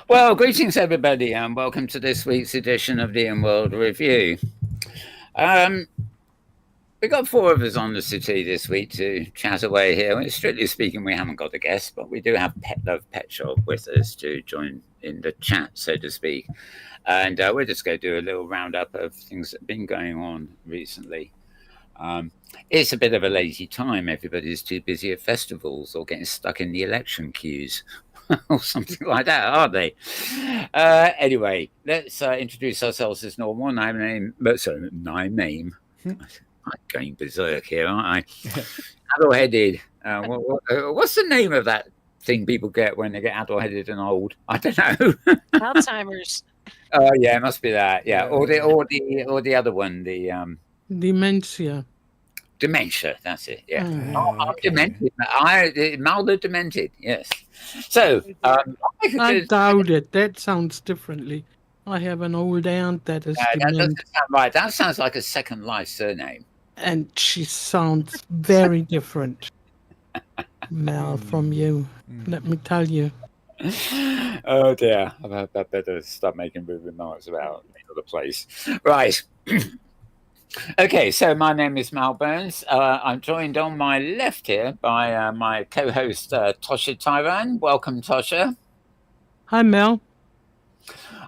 Well, greetings everybody, and welcome to this week's edition of the Inworld Review. Um, we got four of us on the city this week to chat away here. Well, strictly speaking, we haven't got a guest, but we do have Pet Love Pet Shop with us to join in the chat, so to speak. And we're just going to do a little roundup of things that have been going on recently. Um, it's a bit of a lazy time. Everybody's too busy at festivals or getting stuck in the election queues or something like that, aren't they? Anyway, let's introduce ourselves as normal. Name. I'm going berserk here, aren't I? Addle-headed. What's the name of that thing people get when they get addle-headed and old? I don't know. Alzheimer's. Oh yeah, it must be that. Yeah, Yeah, that's right. or the other one, the Dementia. dementia. That's it. Yeah. I'm Okay. demented. Milder demented. Yes. So, I doubt it. That sounds differently. I have an old aunt that is that doesn't dement, sound right. That sounds like a Second Life surname. and she sounds very different, Mel, from you. Let me tell you. Oh dear, I better start making rude remarks about the place. Right. Okay, so my name is Mal Burns. I'm joined on my left here by my co-host Tosha Tyran. Welcome, Tosha. Hi, Mel.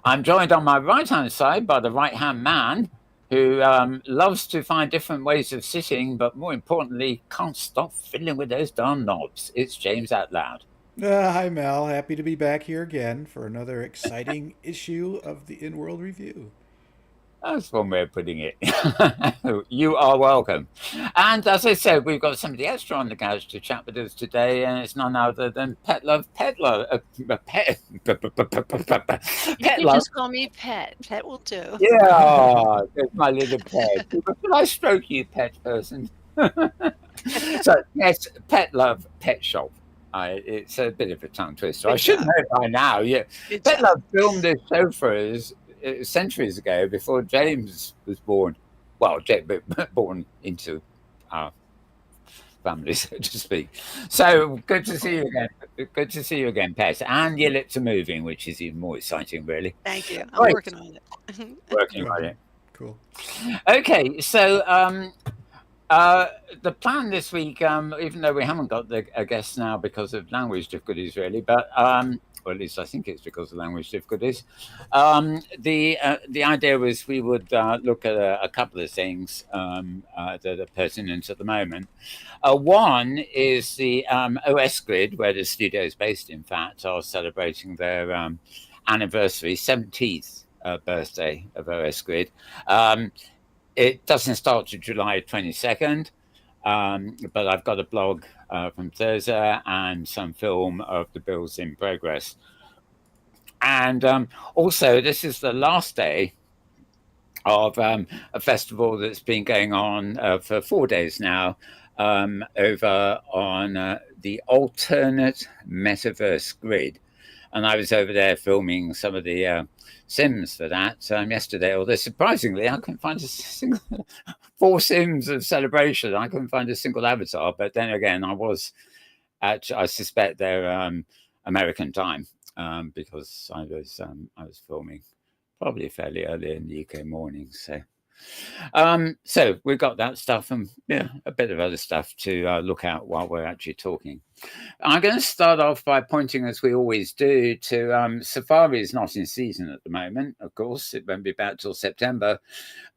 I'm joined on my right-hand side by the right-hand man who loves to find different ways of sitting, but more importantly, can't stop fiddling with those darn knobs. It's James Atlloud. Hi, Mel. Happy to be back here again for another exciting issue of the In-World Review. That's one way of putting it. You are welcome. And as I said, we've got somebody extra on the couch to chat with us today, and it's none other than Pet Love. Pet Love. Pet, You Pet can Love. just call me Pet. Pet will do. Yeah, there's my little pet. Can I stroke you, pet person? So, yes, Pet Love Pet Shop. It's a bit of a tongue twister. I Good should job. know it by now. Yeah, Good Pet job. Love filmed this show for us centuries ago before James was born. Well, born into our family, so to speak. So good to see you again. Good to see you again, Pet. And your lips are moving, which is even more exciting, really. Thank you. I'm Right, working on it. working on Good. it. Cool. Okay, so the plan this week, even though we haven't got a guest now because of language difficulties, really, but or at least I think it's because of language difficulties. The idea was we would look at a couple of things that are pertinent at the moment. One is the OS Grid, where the studio is based. In fact, are celebrating their anniversary, 17th birthday of OS Grid. It doesn't start to July 22nd, but I've got a blog from Thursday and some film of the builds in progress. And also, this is the last day of a festival that's been going on for 4 days now over on the alternate metaverse grid. And I was over there filming some of the Sims for that yesterday. Although surprisingly, I couldn't find a single 4 Sims of celebration. I couldn't find a single avatar. But then again, I suspect they're American time because I was filming probably fairly early in the UK morning. So we've got that stuff and a bit of other stuff to look at while we're actually talking. I'm going to start off by pointing, as we always do, to Safari is not in season at the moment. Of course, it won't be back till September.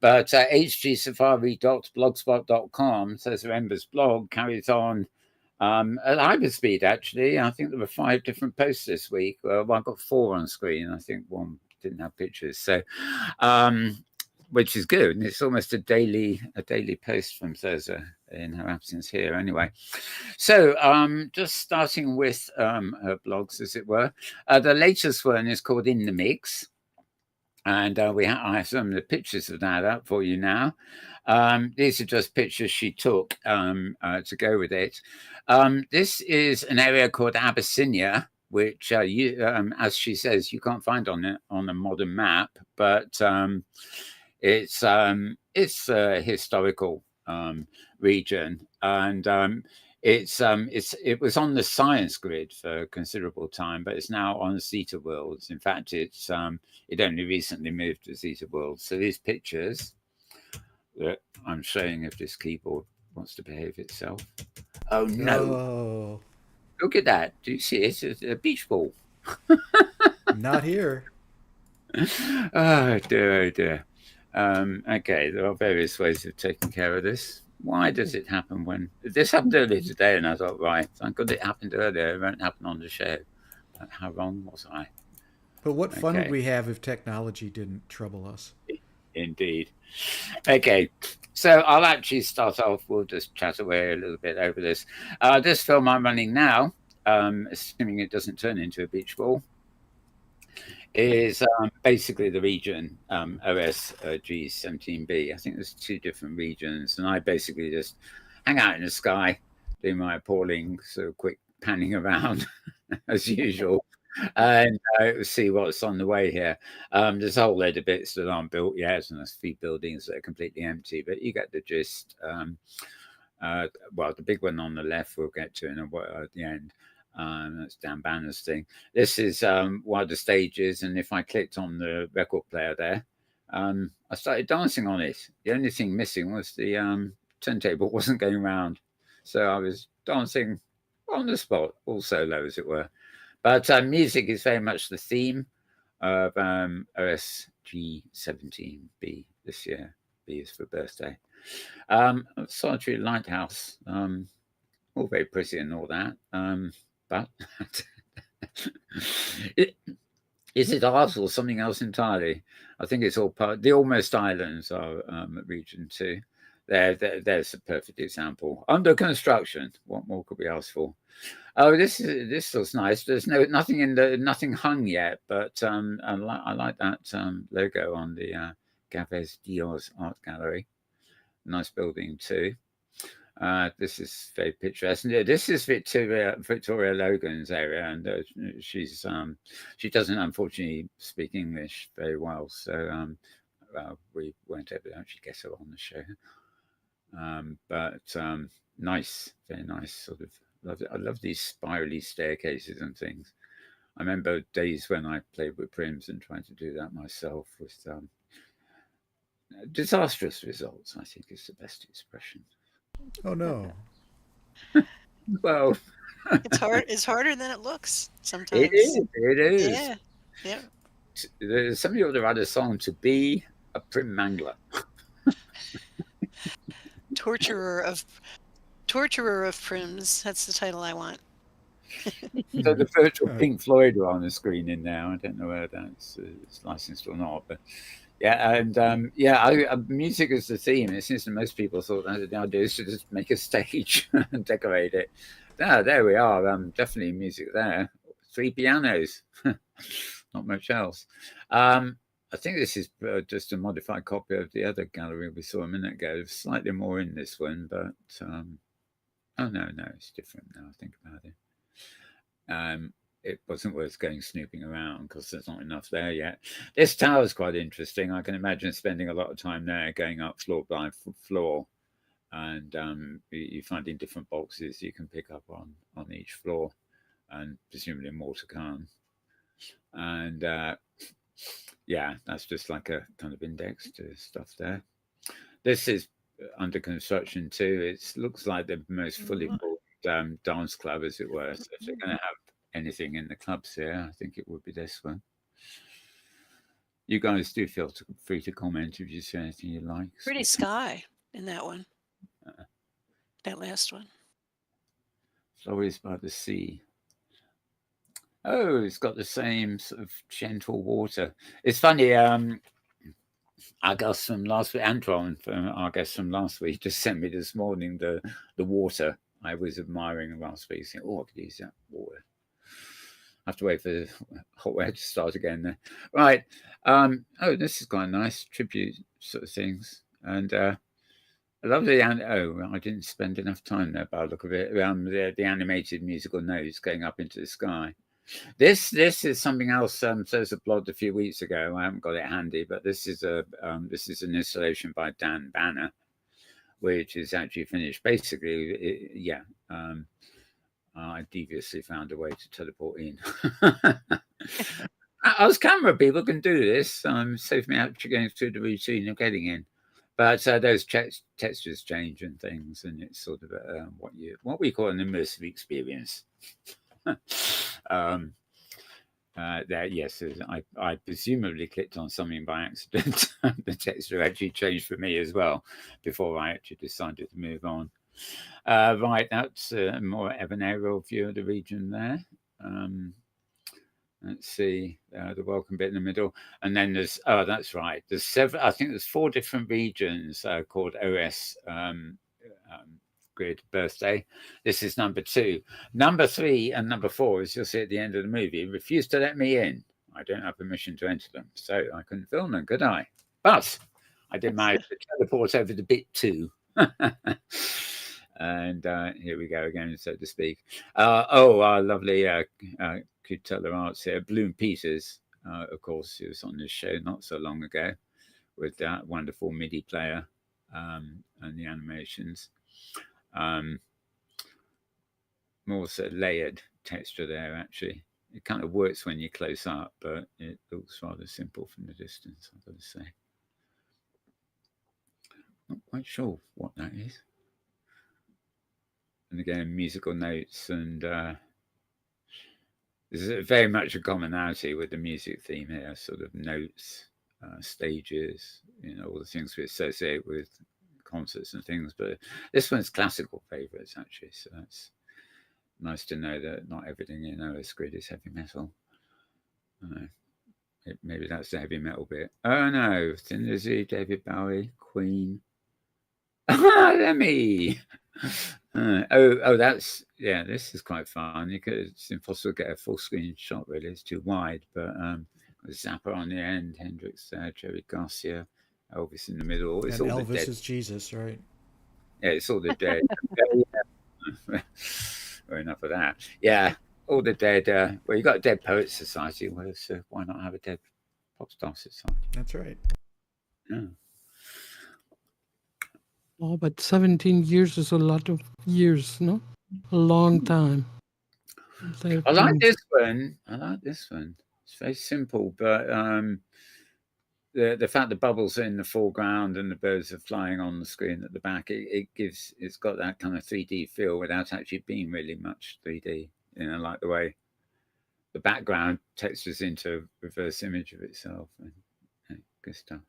But hgsafari.blogspot.com, says Rember's blog, carries on at hyperspeed, actually. I think there were 5 different posts this week. Well, I got 4 on screen. I think one didn't have pictures. So, which is good. And it's almost a daily post from Thursday in her absence here anyway. So just starting with her blogs, as it were. The latest one is called In the Mix. And I have some of the pictures of that up for you now. These are just pictures she took to go with it. This is an area called Abyssinia, which, as she says, you can't find on a modern map, but it's a historical region, and it was on the science grid for a considerable time, but it's now on Zeta Worlds. In fact, it only recently moved to Zeta Worlds. So these pictures that I'm showing, if this keyboard wants to behave itself. Oh no! Oh, Look at that. Do you see it? It's a beach ball. not here. Oh dear, oh dear. Okay, there are various ways of taking care of this. Why does it happen when this happened earlier today? And I thought, right, thank God it happened earlier. It won't happen on the show. But how wrong was I? But what fun Okay. would we have if technology didn't trouble us? Indeed. Okay, so I'll actually start off. We'll just chat away a little bit over this. This film I'm running now, assuming it doesn't turn into a beach ball, is basically the region OSG17B. I think there's 2 different regions, and I basically just hang out in the sky, do my appalling sort of quick panning around as usual, and see what's on the way here. There's a whole load of bits that aren't built yet, and there's 3 buildings that are completely empty, but you get the gist. Well, the big one on the left we'll get to at the end. That's Dan Banner's thing. This is one of the stages, and if I clicked on the record player there, I started dancing on it. The only thing missing was the turntable wasn't going round, so I was dancing on the spot, all solo as it were. But music is very much the theme of OSG17B this year. B is for birthday. Solitary Lighthouse, all very pretty and all that. But is it art or something else entirely? I think it's all part. The Almost Islands are region 2. There's a perfect example. Under construction. What more could we ask for? Oh, this looks nice. There's nothing hung yet, but I like that logo on the Gavez Dios Art Gallery. Nice building too. This is very picturesque. This is Victoria Logan's area, and she doesn't unfortunately speak English very well, so we weren't able to actually get her on the show. But nice, very nice sort of. I love these spirally staircases and things. I remember days when I played with Prims and tried to do that myself with disastrous results, I think is the best expression. Oh no. Well, It's hard. It's harder than it looks sometimes. it is. Yeah. Yeah. Somebody ought to write a song to be a Prim Mangler. Torturer of Prims. That's the title I want. So the virtual Pink Floyd are on the screen in now. I don't know whether that's licensed or not, but yeah, and music is the theme. It seems that most people thought that the idea is to just make a stage and decorate it. There we are. Definitely music there. 3 pianos, not much else. I think this is just a modified copy of the other gallery we saw a minute ago. There's slightly more in this one, but oh no, it's different now. I think about it. It wasn't worth going snooping around because there's not enough there yet. This tower is quite interesting. I can imagine spending a lot of time there, going up floor by floor, and you finding different boxes you can pick up on each floor, and presumably more to come. And yeah, that's just like a kind of index to stuff there. This is under construction too. It looks like the most fully booked dance club, as it were. So if they're going to have anything in the clubs here, I think it would be this one. You guys do feel free to comment if you see anything you like. Pretty sky in that one. That last one. Flores by the sea. Oh, it's got the same sort of gentle water. It's funny. Our guest from last week, Antoine, our guest from last week, just sent me this morning the water I was admiring last week. Saying, oh, I could use that water. I have to wait for the hot weather to start again there. Right. Oh, this is quite nice. Tribute sort of things. And I love the I didn't spend enough time there by the look of it. The animated musical notes going up into the sky. This is something else. There's a blog a few weeks ago. I haven't got it handy, but this is an installation by Dan Banner, which is actually finished. Basically, I deviously found a way to teleport in. As camera people can do this, save me actually going through the routine of getting in. But those textures change and things, and it's sort of what we call an immersive experience. Yes, I presumably clicked on something by accident. The texture actually changed for me as well before I actually decided to move on. Right, that's more of an aerial view of the region there. Let's see, the welcome bit in the middle, and then there's that's right. There's seven. I think there's 4 different regions called OS Grid Birthday. This is number 2. Number 3 and number 4, as you'll see at the end of the movie, refused to let me in. I don't have permission to enter them, so I couldn't film them, could I? But I did manage to teleport over to bit 2. And here we go again, so to speak. Our lovely Kutella Arts here, Bloom Peters, of course, he was on this show not so long ago with that wonderful MIDI player and the animations. More sort of layered texture there, actually. It kind of works when you're close up, but it looks rather simple from the distance, I've got to say. Not quite sure what that is. And again, musical notes, and there's very much a commonality with the music theme here, sort of notes, stages, all the things we associate with concerts and things. But this one's classical favourites, actually, so that's nice to know that not everything in OS Grid is heavy metal. Maybe that's the heavy metal bit. Oh no, Thin Lizzy, David Bowie, Queen. Lemmy. That's this is quite fun. It's impossible to get a full screen shot, really. It's too wide, but Zappa on the end, Hendrix there, Jerry Garcia, Elvis in the middle. It's and all Elvis the dead. is Jesus, right? Yeah, it's all the dead. Well, enough of that. Yeah, all the dead. Well, you got a Dead Poets Society. Well, so why not have a Dead Pop Star Society? That's right. Yeah. Oh, but 17 years is a lot of years, no? A long time. I like this one. It's very simple, but the fact the bubbles are in the foreground and the birds are flying on the screen at the back, it's got that kind of 3D feel without actually being really much 3D. Like the way the background textures into a reverse image of itself. And good stuff.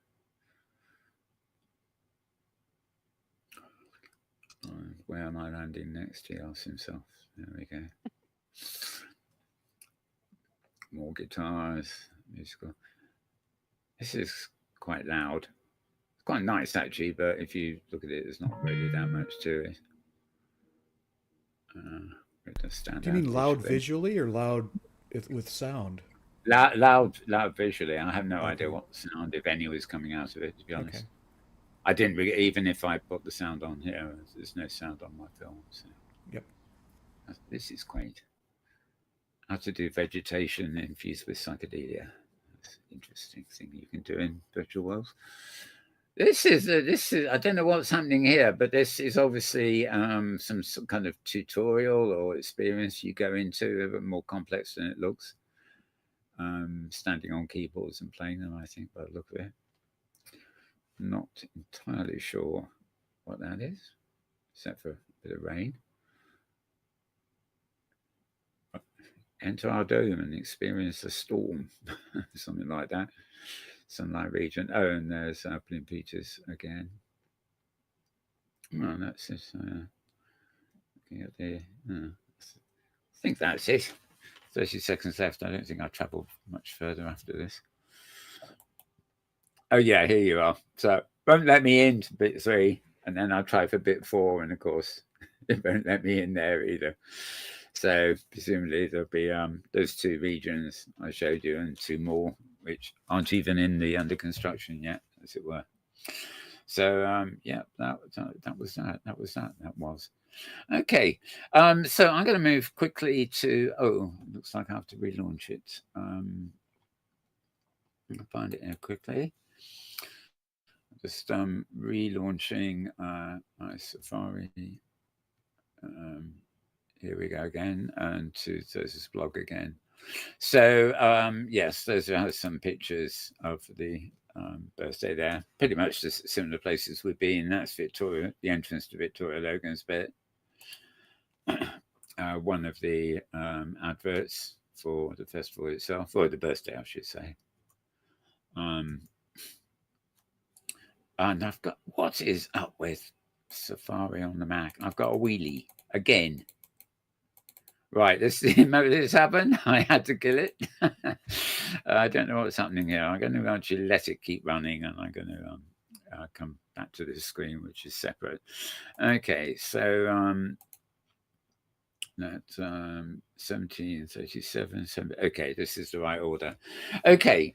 Where am I landing next? He asks himself. There we go. More guitars, musical. This is quite loud. It's quite nice, actually, but if you look at it, there's not really that much to it. It does stand out. Do you mean loud visually or loud with sound? Loud visually. I have no idea what sound, if any, was coming out of it, to be honest. Okay. I didn't really, even if I put the sound on here, there's no sound on my film. So. Yep. This is quaint. How to do vegetation infused with psychedelia. That's an interesting thing you can do in virtual worlds. This is I don't know what's happening here, but this is obviously some kind of tutorial or experience you go into, a bit more complex than it looks. Standing on keyboards and playing them, I think, by the look of it. Not entirely sure what that is, except for a bit of rain. Enter our dome and experience a storm, something like that. Sunlight region. Oh, and there's Bloom Peters again. Oh, that's it. Looking at the. I think that's it. 30 seconds left. I don't think I'll travel much further after this. Oh yeah, here you are. So won't let me into bit 3, and then I'll try for bit 4, and of course it won't let me in there either. So presumably there'll be those 2 regions I showed you, and 2 more which aren't even in the under construction yet, as it were. So yeah, that was okay. So I'm going to move quickly to. Oh, looks like I have to relaunch it. I'll find it here quickly. Just relaunching my Safari here we go again, and to Tosha's blog again. So yes, those are some pictures of the birthday there. Pretty much the similar places we've been. That's Victoria, the entrance to Victoria Logan's bit. One of the adverts for the festival itself, or the birthday, I should say. And I've got, what is up with Safari on the Mac? I've got a wheelie again. Right, remember this happened? I had to kill it. I don't know what's happening here. I'm going to actually let it keep running, and I'm going to come back to this screen, which is separate. Okay, so that's 1737. Okay, this is the right order. Okay,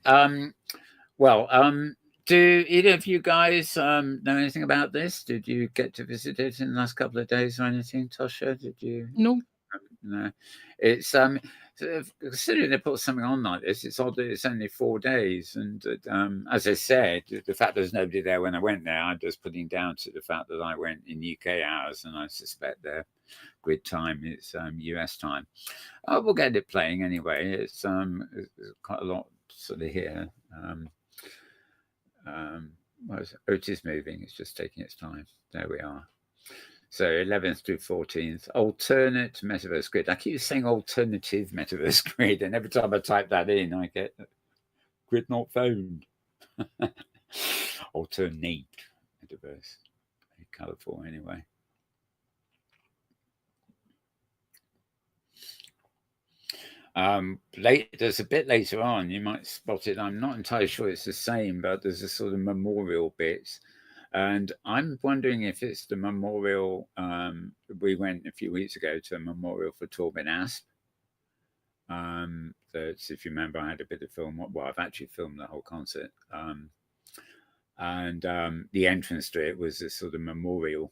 well, do either of you guys know anything about this? Did you get to visit it in the last couple of days or anything, Tosha? Did you? No. No, it's considering they put something on like this, it's odd that it's only 4 days. And as I said, the fact there's nobody there when I went there, I'm just putting down to the fact that I went in UK hours, and I suspect their grid time is US time. We'll get it playing anyway. It's quite a lot sort of here. It is moving. It's just taking its time. There we are. So 11th through 14th, alternate metaverse grid. I keep saying alternative metaverse grid, and every time I type that in, I get grid not found. Alternate metaverse. Very colourful anyway. There's a bit later on, you might spot it. I'm not entirely sure it's the same, but there's a sort of memorial bit. And I'm wondering if it's the memorial. We went a few weeks ago to a memorial for Torben Asp. That's, if you remember, I had a bit of film. Well, I've actually filmed the whole concert. And the entrance to it was a sort of memorial.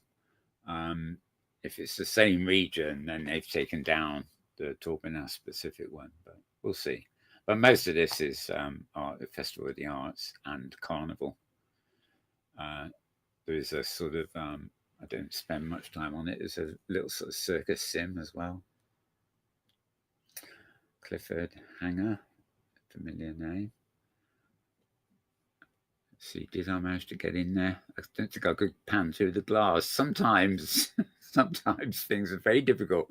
If it's the same region, then they've taken down the Torben Asp specific one, but we'll see. But most of this is the Festival of the Arts and Carnival. There's a sort of, I don't spend much time on it. There's a little sort of circus sim as well. Clifford Hanger, familiar name. Let's see, did I manage to get in there? I don't think I could pan through the glass. Sometimes things are very difficult.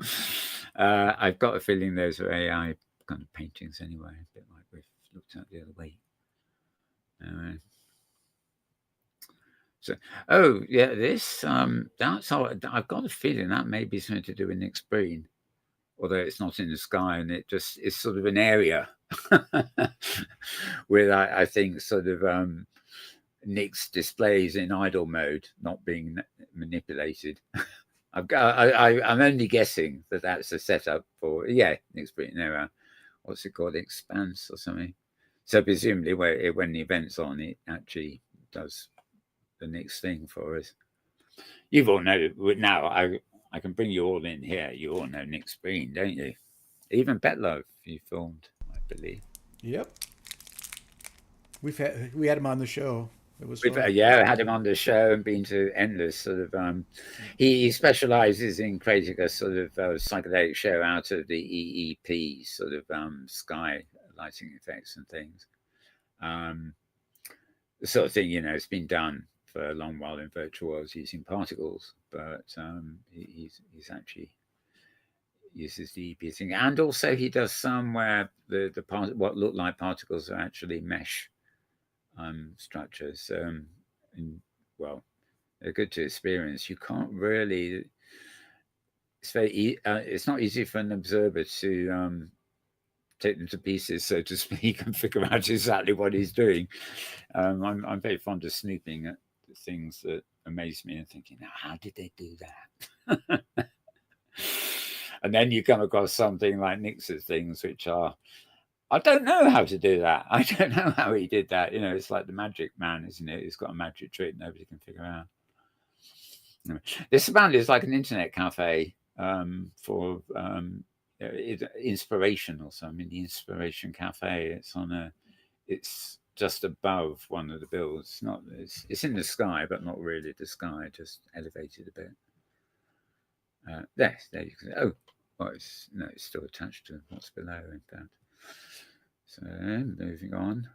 I've got a feeling those are AI kind of paintings anyway, a bit like we've looked at the other way. So, oh yeah, this that's all. I've got a feeling that may be something to do with Nick's Breen, although it's not in the sky, and it just is sort of an area where I think sort of Nick's displays in idle mode, not being manipulated. I'm only guessing that that's a setup for Nick's Breen. No, what's it called, Expanse or something. So presumably, when the event's on, it actually does the next thing for us. You've all know now. I can bring you all in here. You all know Nick's Breen, don't you? Even Betlove, you filmed, I believe. Yep. We had him on the show. It was fun. I had him on the show and been to endless sort of. He specialises in creating a sort of psychedelic show out of the EEP sort of sky lighting effects and things. The sort of thing, it's been done for a long while in virtual worlds using particles, but he's actually uses the EEP thing, and also he does some where the what look like particles are actually mesh structures. Well, they're good to experience. You can't really. It's it's not easy for an observer to take them to pieces, so to speak, and figure out exactly what he's doing. I'm very fond of snooping at things that amaze me and thinking, now, how did they do that? And then you come across something like Nix's things, which are, I don't know how to do that. I don't know how he did that. It's like the magic man, isn't it? He's got a magic trick nobody can figure out. Anyway, this band is like an internet cafe for inspiration or something. The Inspiration Cafe. It's just above one of the buildings. It's in the sky, but not really the sky. Just elevated a bit. There you can. Well, it's still attached to what's below, in fact. So moving on.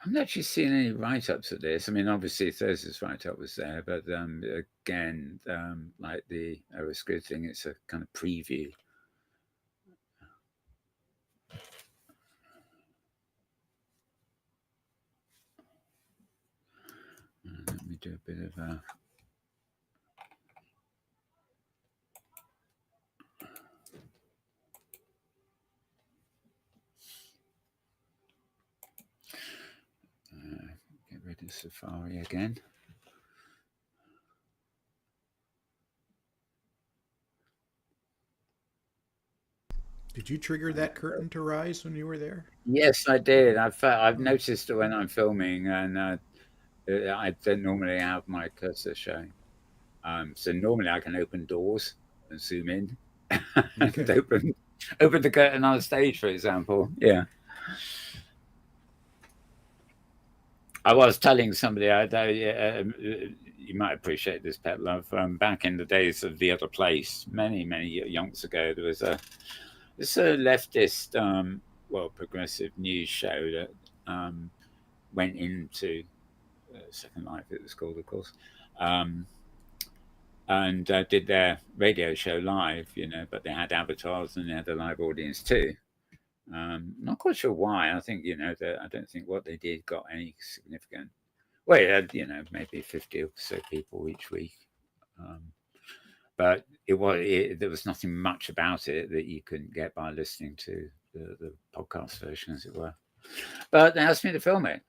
I'm not actually seeing any write-ups of this. I mean, obviously Thursday's write-up was there, but again, like the OS Grid thing, it's a kind of preview. Let me do a bit of a... get rid of Safari again. Did you trigger that curtain to rise when you were there? Yes, I did. I've noticed it when I'm filming, and I don't normally have my cursor showing. So normally I can open doors and zoom in, and open the curtain on stage, for example. Yeah. I was telling somebody, you might appreciate this, Pet Love, back in the days of The Other Place, many yonks ago, there was a leftist, progressive news show that went into Second Life, it was called, of course, and did their radio show live, but they had avatars and they had a live audience too. Not quite sure why. I think, I don't think what they did got any significant. Well, it had, maybe 50 or so people each week. But there was nothing much about it that you couldn't get by listening to the podcast version, as it were. But they asked me to film it.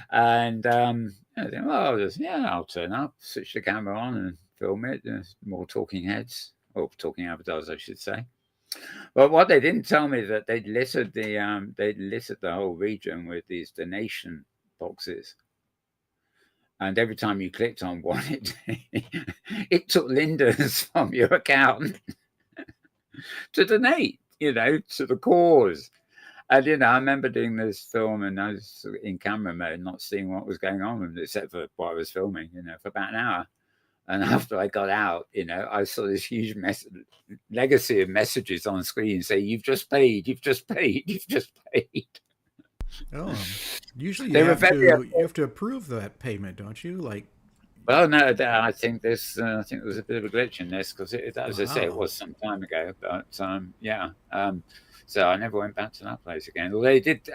And I think, I'll turn up, switch the camera on and film it. There's more talking heads, or talking avatars, I should say. But what they didn't tell me that they'd littered the whole region with these donation boxes. And every time you clicked on one, it took Linda's from your account to donate, to the cause. And, I remember doing this film and I was in camera mode, not seeing what was going on, except for what I was filming, for about an hour. And after I got out, I saw this huge legacy of messages on screen saying, "You've just paid, you've just paid, you've just paid." Oh, usually you have to approve that payment, don't you? Well, no, I think there was a bit of a glitch in this because, as I say, it was some time ago. But so I never went back to that place again. Although I did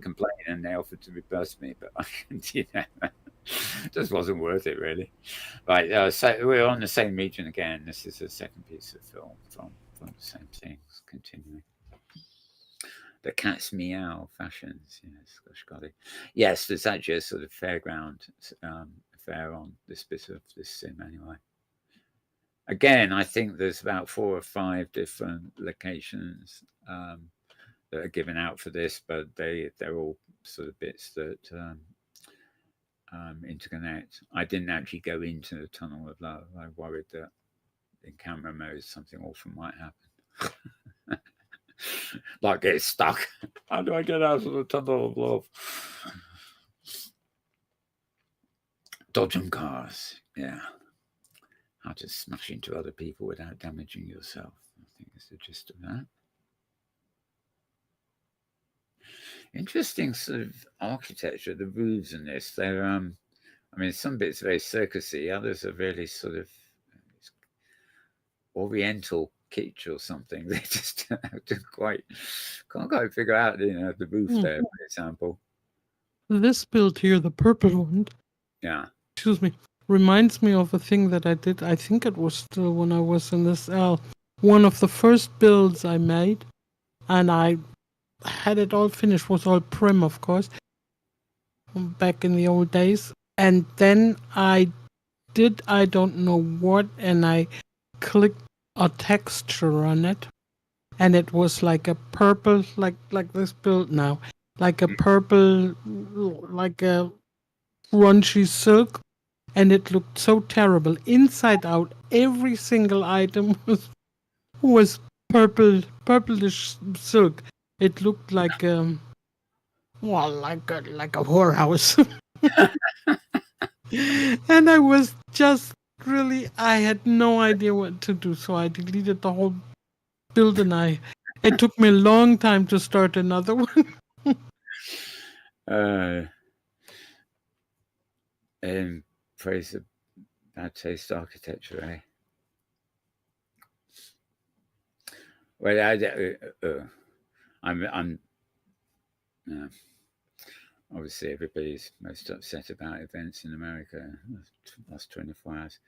complain and they offered to reimburse me, but it just wasn't worth it really. Right, so we're on the same region again. This is the second piece of film from the same things, continuing. The cat's meow fashions, gosh golly. Yes, there's actually a sort of fairground affair on this bit of this sim anyway. Again, I think there's about 4 or 5 different locations that are given out for this, but they're all sort of bits that interconnect. I didn't actually go into the Tunnel of Love. I worried that in camera mode something awful might happen. Like get stuck. How do I get out of the Tunnel of Love? Dodging cars, yeah. How to smash into other people without damaging yourself. I think is the gist of that. Interesting sort of architecture, the roofs in this. They're, some bits very circusy, others are really sort of oriental kitsch or something. They just can't quite figure out, the roof there, for example. This build here, the purple one. Yeah. Excuse me. Reminds me of a thing that I did. I think it was still when I was in this one of the first builds I made, and I had it all finished. Was all prim, of course, back in the old days. And then I don't know what, and I clicked a texture on it, and it was like a purple, like this build now, like a purple, like a crunchy silk. And it looked so terrible. Inside out, every single item was purplish silk. It looked like well, like a whorehouse. And I was just really, I had no idea what to do, so I deleted the whole build, and it took me a long time to start another one. Praise of bad taste architecture, eh? Well, I'm obviously everybody's most upset about events in America the last 24 hours.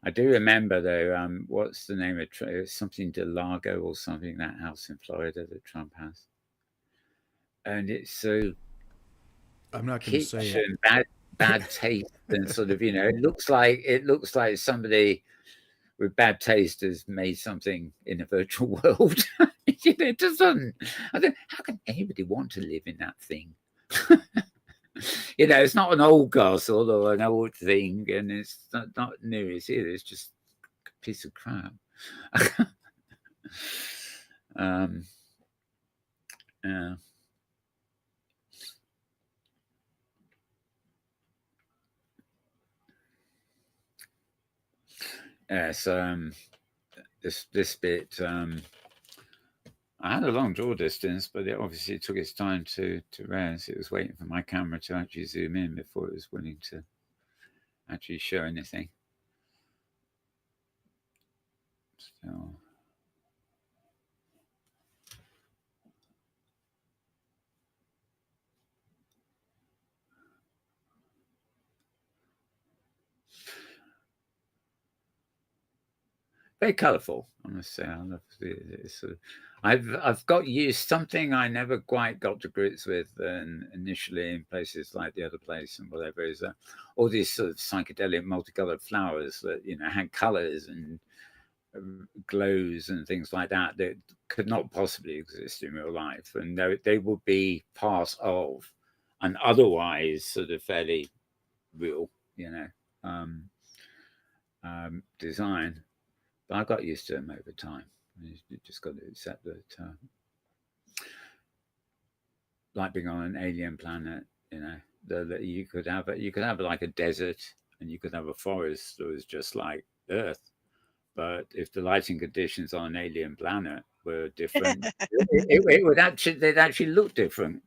I do remember though, what's the name of something DeLago or something, that house in Florida that Trump has, and it's so I'm not going to say it. kitchen bad taste and sort of, it looks like somebody with bad taste has made something in a virtual world. It doesn't. How can anybody want to live in that thing? It's not an old castle or an old thing, and it's not new. It's either. It's just a piece of crap. Yeah. So this bit, I had a long draw distance, but it obviously took its time to res. It was waiting for my camera to actually zoom in before it was willing to actually show anything. So very colourful, I must say. I love it. Sort of, I've got used something I never quite got to grips with initially in places like the other place and whatever, is all these sort of psychedelic multicoloured flowers that had colours and glows and things like that could not possibly exist in real life, and they would be part of an otherwise sort of fairly real design. But I got used to them over time. You just got to accept that, like being on an alien planet, that you could have like a desert, and you could have a forest that was just like Earth. But if the lighting conditions on an alien planet were different, they'd actually look different,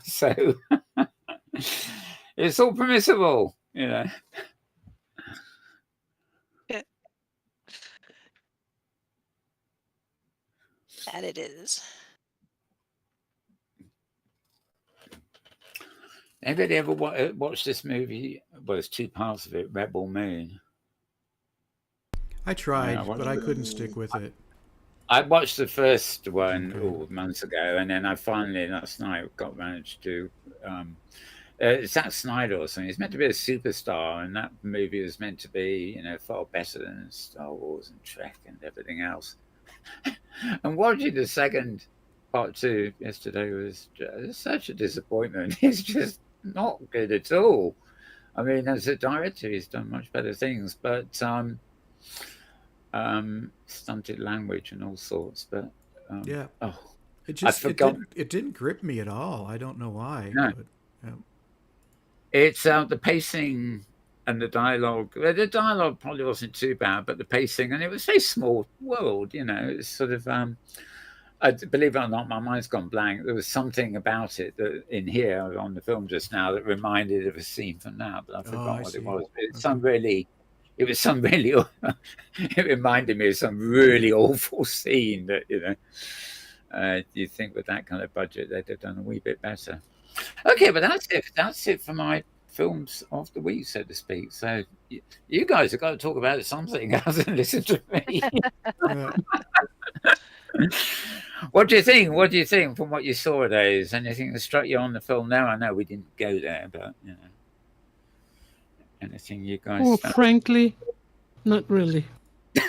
So it's all permissible, That it is. Anybody ever watched this movie? Well, there's two parts of it, Rebel Moon. I tried, but I couldn't stick with it. I watched the first one months ago, and then I finally last night got managed to. It's Zack Snyder or something. He's meant to be a superstar, and that movie was meant to be, far better than Star Wars and Trek and everything else. And watching the second part 2 yesterday was just such a disappointment. It's just not good at all. I mean, as a director, he's done much better things, but stunted language and all sorts. But yeah, it didn't grip me at all. I don't know why. No. But, yeah. It's the pacing and the dialogue. The dialogue probably wasn't too bad, but the pacing, and it was a very small world. It's sort of. Believe it or not, my mind's gone blank. There was something about it that in here on the film just now that reminded of a scene from that, but I forgot what it was. It reminded me of some really awful scene that you think with that kind of budget they'd have done a wee bit better. Okay, but that's it for my films of the week, so to speak. So you guys have got to talk about something other than listen to me. What do you think? What do you think from what you saw today? Is anything that struck you on the film now? I know we didn't go there, but anything you guys? Oh, frankly, not really. Love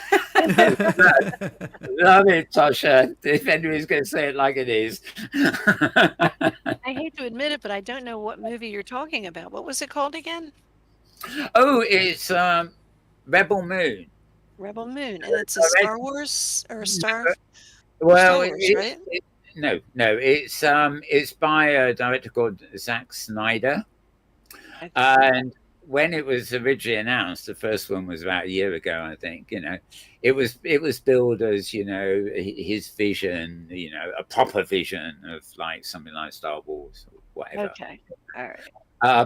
it, Tosha. If anybody's going to say it like it is. I hate to admit it, but I don't know what movie you're talking about. What was it called again? Oh, it's Rebel Moon. Rebel Moon, and it's a Star Wars or a Star. Well, Star Wars, right? No. It's by a director called Zack Snyder. Okay. And when it was originally announced, the first one was about a year ago, I think. It was billed as his vision, a proper vision of like something like Star Wars or whatever. Okay. All right.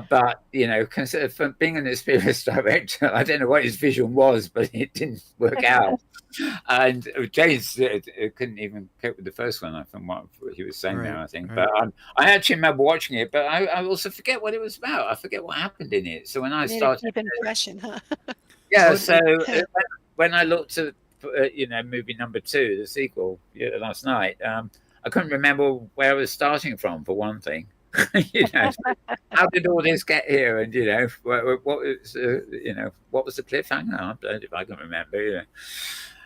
But from being an experienced director, I don't know what his vision was, but it didn't work out. And James couldn't even cope with the first one, from what he was saying there, I think. Right. But I actually remember watching it, but I also forget what it was about. I forget what happened in it. So when I started, Deep impression, huh? yeah. So when I looked at movie number 2, the sequel, last night, I couldn't remember where I was starting from, for one thing. How did all this get here? And what was what was the cliffhanger? I don't know if I can remember.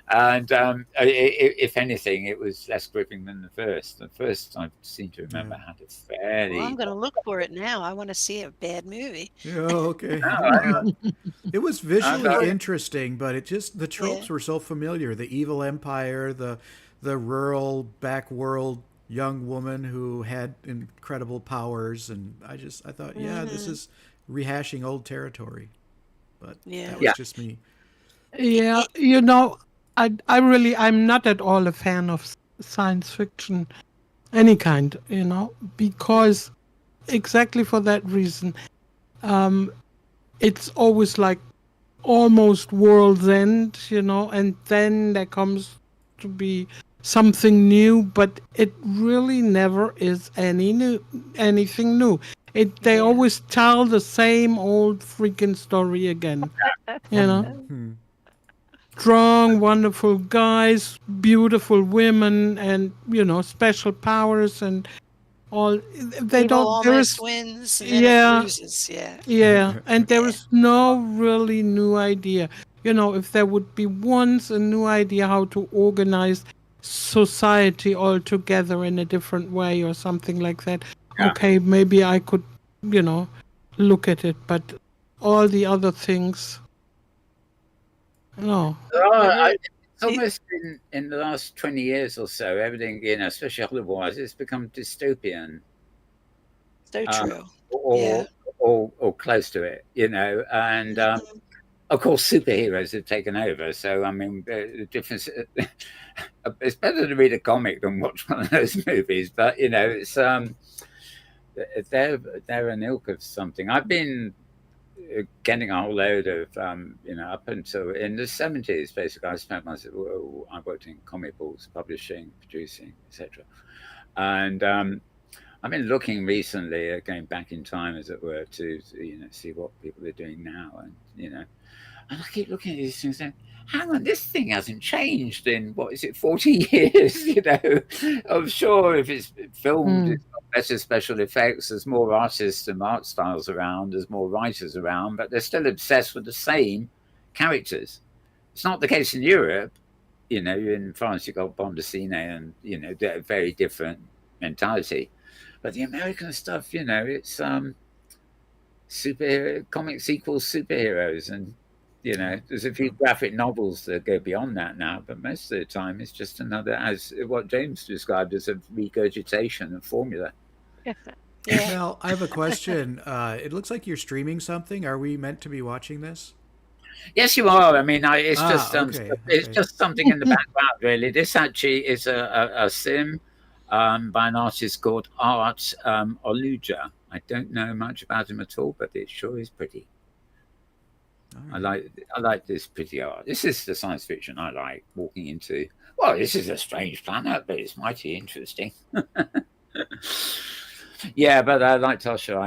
And if anything, it was less gripping than the first. The first, I seem to remember, had a fairly. Well, I'm going to look for it now. I want to see a bad movie. Yeah, okay. It was visually interesting, but the tropes were so familiar. The evil empire, the rural backworld young woman who had incredible powers, and I thought, this is rehashing old territory. But that was just me. Yeah, I'm not at all a fan of science fiction, any kind, because exactly for that reason, it's always like almost world's end, and then there comes to be something new, but it really never is anything new. They always tell the same old freaking story again, Strong, wonderful guys, beautiful women, and special powers and all. They don't. There is twins. And then it bruises. and there is no really new idea. If there would be once a new idea how to organize society all together in a different way or something like that, okay, maybe I could, look at it. But all the other things. No. It's almost in the last 20 years or so, everything, especially otherwise, it's become dystopian. So true. Or close to it, and of course, superheroes have taken over. So, I mean, the difference, it's better to read a comic than watch one of those movies, but, it's, they're an ilk of something. I've been getting a whole load of, up until in the 70s, basically, I worked in comic books, publishing, producing, etc. And I've been looking recently, going back in time, as it were, to see what people are doing now, and and I keep looking at these things and hang on, this thing hasn't changed in 40 years? I'm sure if it's filmed, it's got better special effects. There's more artists and art styles around. There's more writers around, but they're still obsessed with the same characters. It's not the case in Europe. In France, you've got bande dessinée, and they're a very different mentality. But the American stuff, it's superhero comics equals superheroes, and there's a few graphic novels that go beyond that now, but most of the time it's just another, as what James described as, a regurgitation of formula. Well, I have a question. It looks like you're streaming something. Are we meant to be watching this? Yes, you are. I mean, it's just it's just something in the background, really. This actually is a sim by an artist called Art Oluja. I don't know much about him at all, but it sure is pretty. Right. I like this pretty art. This is the science fiction I like walking into. Well, this is a strange planet, but it's mighty interesting. Yeah, but like Tosha,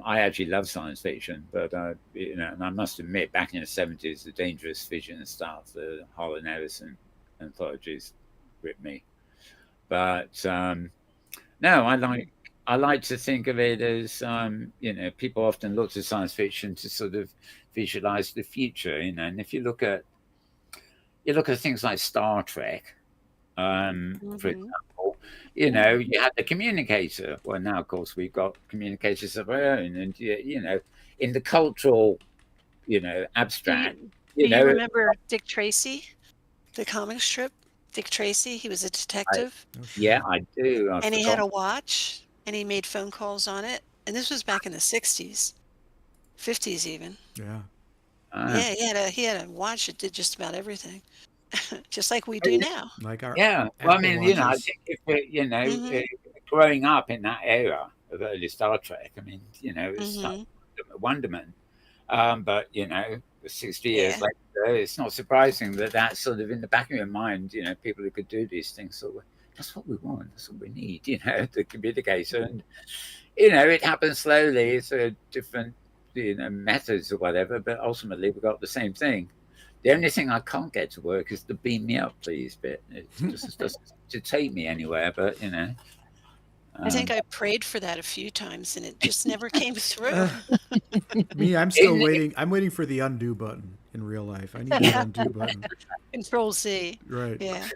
I actually love science fiction, but and I must admit, back in the 70s, the Dangerous Vision stuff, the Harlan Ellison anthologies, gripped me. But no, I like to think of it as people often look to science fiction to sort of visualize the future, and if you look at things like Star Trek, for example, you had the communicator. Well, now of course we've got communicators of our own, and in the cultural, abstract. Do you remember Dick Tracy, the comic strip? Dick Tracy. He was a detective. Yeah, I do. And he had a watch, and he made phone calls on it. And this was back in the 60s, 50s even. Yeah. Yeah, he had a watch that did just about everything, just like we do now. Like our Well, I mean, watches. I think if we're, growing up in that era of early Star Trek, I mean, it's wonderment. But 60 years later, it's not surprising that that's sort of in the back of your mind. People who could do these things. So that's what we want. That's what we need. The communicator, and it happens slowly. It's a different methods or whatever, but ultimately we got the same thing. The only thing I can't get to work is the beam me up, please bit. It just doesn't to take me anywhere, but I think I prayed for that a few times and it just never came through. Me, I'm still waiting. I'm waiting for the undo button in real life. I need that undo button. Control Z. Right. Yeah.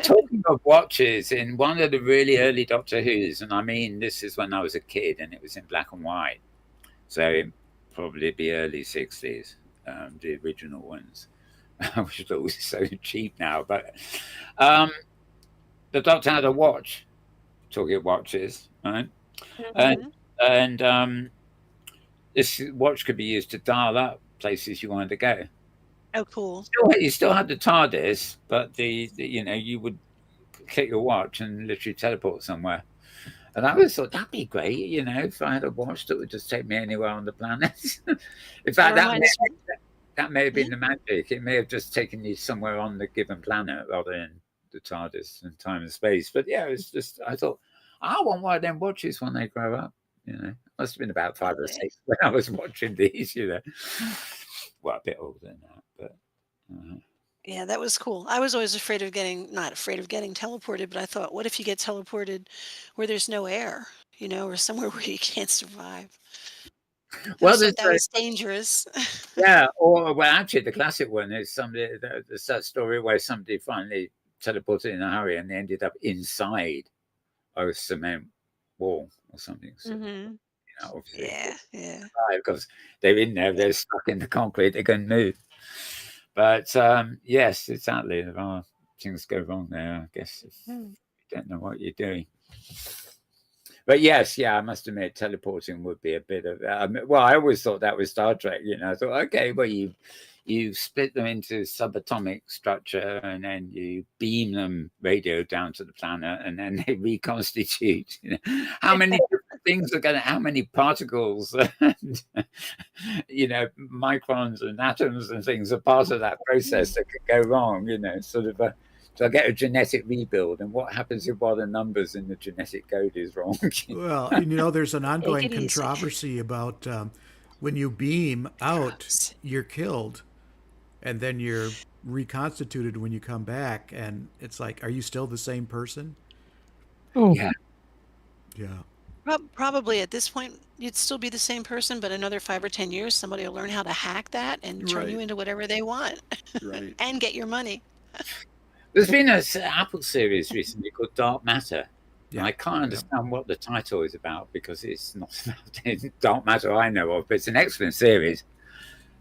Talking of watches, in one of the really early Doctor Who's, and I mean, this is when I was a kid and it was in black and white. So it'd probably be early 60s, the original ones, which are always so cheap now. But the Doctor had a watch, talking of watches, right? And this watch could be used to dial up places you wanted to go. Oh, cool. You still had the TARDIS, but you would click your watch and literally teleport somewhere. And I always thought that'd be great, if I had a watch that would just take me anywhere on the planet. In fact, that may have been the magic. It may have just taken you somewhere on the given planet rather than the TARDIS and time and space. But yeah, it was just, I thought, I want one of them watches when they grow up. Must have been about 5 or 6 when I was watching these, Well, a bit older than that, but. Yeah, that was cool. I was always not afraid of getting teleported, but I thought, what if you get teleported where there's no air, or somewhere where you can't survive? That was dangerous. Yeah, well, actually, the classic one is there's that story where somebody finally teleported in a hurry and they ended up inside a cement wall or something. So, obviously, yeah. Because they're in there, they're stuck in the concrete, they couldn't move. But yes, exactly. There are things go wrong there, I guess, if you don't know what you're doing. But yes, I must admit, teleporting would be a bit of. I always thought that was Star Trek. I thought, okay, well, you split them into subatomic structure, and then you beam them radio down to the planet, and then they reconstitute. How many different things are how many particles, and, microns and atoms and things are part of that process that could go wrong. Sort of so I get a genetic rebuild, and what happens if one of the numbers in the genetic code is wrong? Well, there's an ongoing controversy about when you beam out, you're killed, and then you're reconstituted when you come back, and it's like, are you still the same person? Oh, yeah. Probably at this point, you'd still be the same person, but another 5 or 10 years, somebody will learn how to hack that and turn you into whatever they want, and get your money. There's been an Apple series recently called Dark Matter. Yeah. I can't understand what the title is about because it's not about Dark Matter I know of, but it's an excellent series.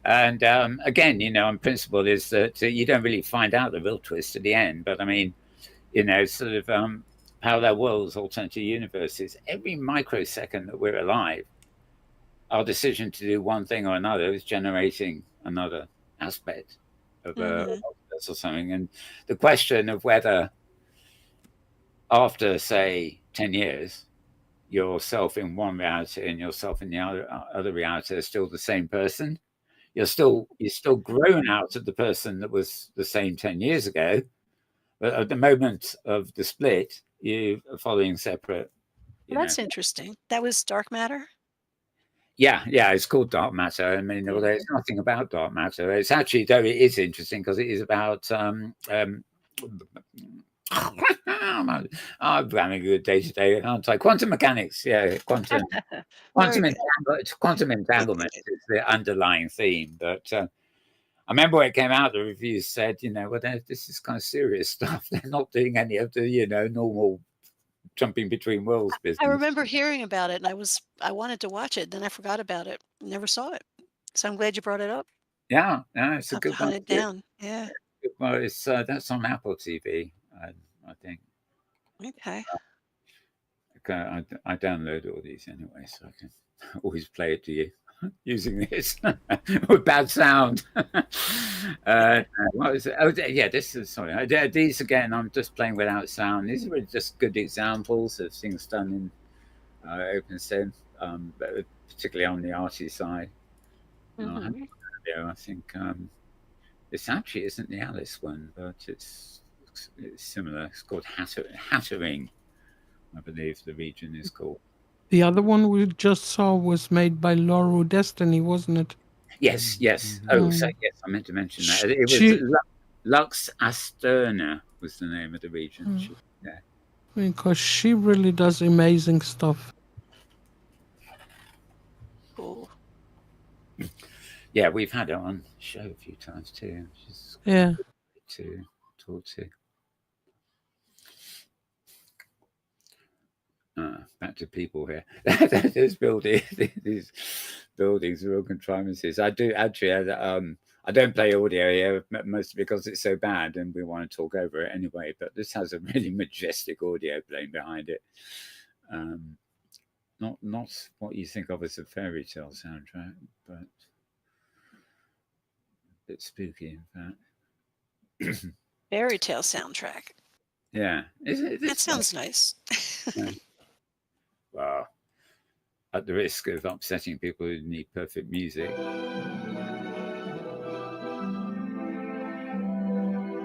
And again, on principle is that you don't really find out the real twist at the end. But I mean, sort of parallel worlds, alternative universes, every microsecond that we're alive, our decision to do one thing or another is generating another aspect of or something. And the question of whether after, say, 10 years, yourself in one reality and yourself in the other reality are still the same person. You're still grown out of the person that was the same 10 years ago. But at the moment of the split, you are following separate. That's interesting. That was Dark Matter? Yeah, it's called Dark Matter. I mean, although it's nothing about dark matter, it's actually, though it is interesting because it is about I'm having a good day today, aren't I? Quantum mechanics, quantum entanglement is the underlying theme. But I remember when it came out, the reviews said, this is kind of serious stuff. They're not doing any of the, normal jumping between worlds business. I remember hearing about it, and I wanted to watch it. Then I forgot about it. Never saw it. So I'm glad you brought it up. Yeah, it's a good one. Hunt it down. Yeah. Well, it's that's on Apple TV. I think. Okay. I download all these anyway, so I can always play it to you using this with bad sound. What was it? Oh, yeah, this is sorry. These again, I'm just playing without sound. These are really just good examples of things done in OpenSynth, but particularly on the arty side. I think this actually isn't the Alice one, but it's similar. It's called Hattering, I believe the region is called. The other one we just saw was made by Lauro Destiny, wasn't it? Yes. Oh, so yes, I meant to mention that. It was Lux Asterna was the name of the region. Because she really does amazing stuff. Cool. Yeah, we've had her on the show a few times too. She's great to talk to. Back to people here. These buildings are all contrivances. I do actually. I don't play audio here, mostly because it's so bad, and we want to talk over it anyway. But this has a really majestic audio playing behind it. Not what you think of as a fairy tale soundtrack, but a bit spooky, in fact. Fairy tale soundtrack. Yeah, that sounds nice. Yeah. Well, at the risk of upsetting people who need perfect music.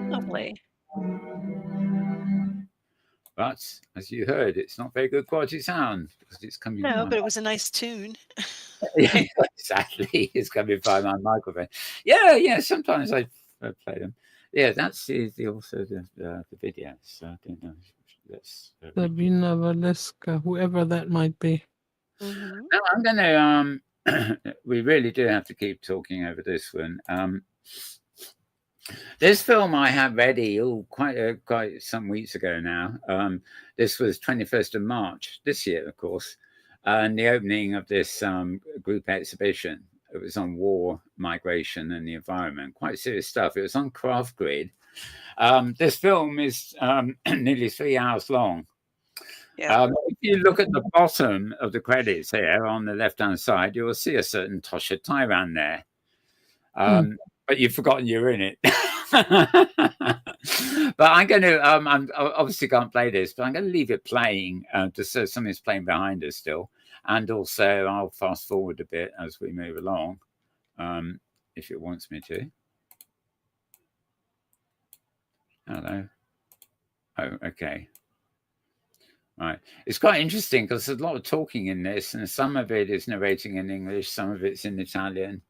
Lovely. But as you heard, it's not very good quality sound because it's coming. No, but it was a nice tune. Yeah, exactly. It's coming by my microphone. Yeah. Sometimes I play them. Yeah, that's also the video. So I don't know. Sabina Valeska, whoever that might be. Mm-hmm. No, I'm gonna. We really do have to keep talking over this one. This film I had ready quite some weeks ago now. This was 21st of March this year, of course, and the opening of this group exhibition. It was on war, migration, and the environment. Quite serious stuff. It was on Hypergrid. This film is nearly 3 hours long. Yeah. If you look at the bottom of the credits here on the left-hand side, you will see a certain Tosha Ryran there. But you've forgotten you're in it. But I'm going to, I obviously can't play this, but I'm going to leave it playing just so something's playing behind us still. And also I'll fast forward a bit as we move along, if it wants me to. Hello. Oh, okay. Right. It's quite interesting because there's a lot of talking in this, and some of it is narrating in English, some of it's in Italian,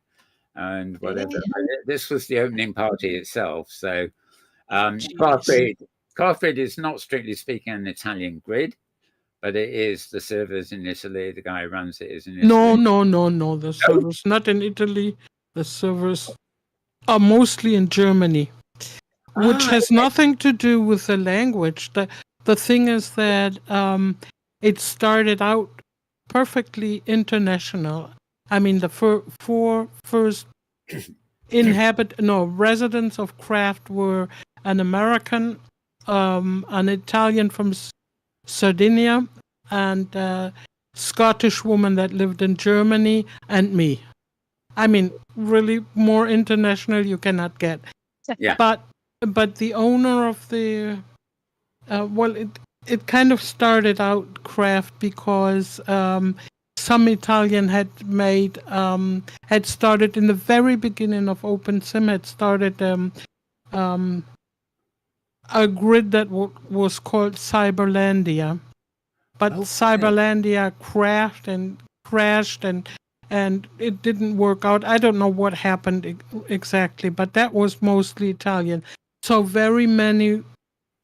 and whatever. This was the opening party itself. So Hypergrid is not strictly speaking an Italian grid, but it is the servers in Italy. The guy who runs it is in Italy. No. The servers not in Italy. The servers are mostly in Germany, which has nothing to do with the language. The thing is that it started out perfectly international. I mean, the four first residents of Craft were an American, an Italian from Sardinia, and a Scottish woman that lived in Germany, and me. I mean, really more international you cannot get. Yeah. But the owner of the it kind of started out Craft because some Italian had started in the very beginning of OpenSim, had started a grid that was called Cyberlandia. But Cyberlandia crashed and it didn't work out. I don't know what happened exactly, but that was mostly Italian. So very many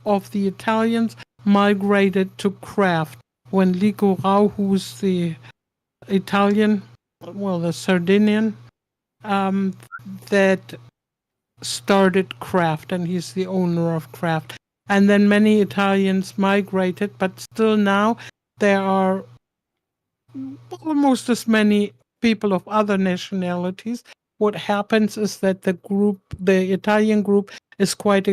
of the Italians migrated to Craft when Lico Rau, who's the Italian, the Sardinian, that started Craft, and he's the owner of Craft. And then many Italians migrated, but still now there are almost as many people of other nationalities. What happens is that the Italian group is quite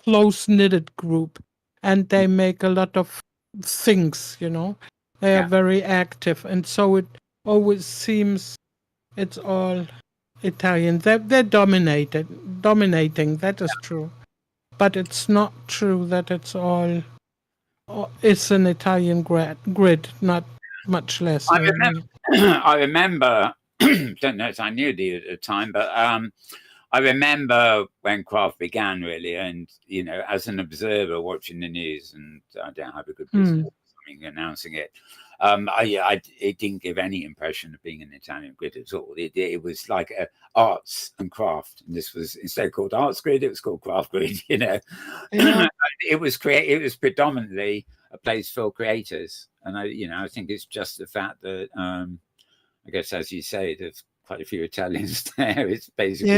close-knitted group, and they make a lot of things, you know. They are very active, and so it always seems it's all Italian. They're dominating, that is true. But it's not true that it's all, it's an Italian grid, not much less. I remember, don't know if I knew the at the time, but I remember when craft began, really, and you know, as an observer watching the news, and I don't have a good business announcing it. It didn't give any impression of being an Italian grid at all. It was like arts and craft, and this was, instead of called arts grid, it was called craft grid. You know, it was predominantly a place for creators, and I think it's just the fact that I guess, as you say, there's quite a few Italians there. It's basically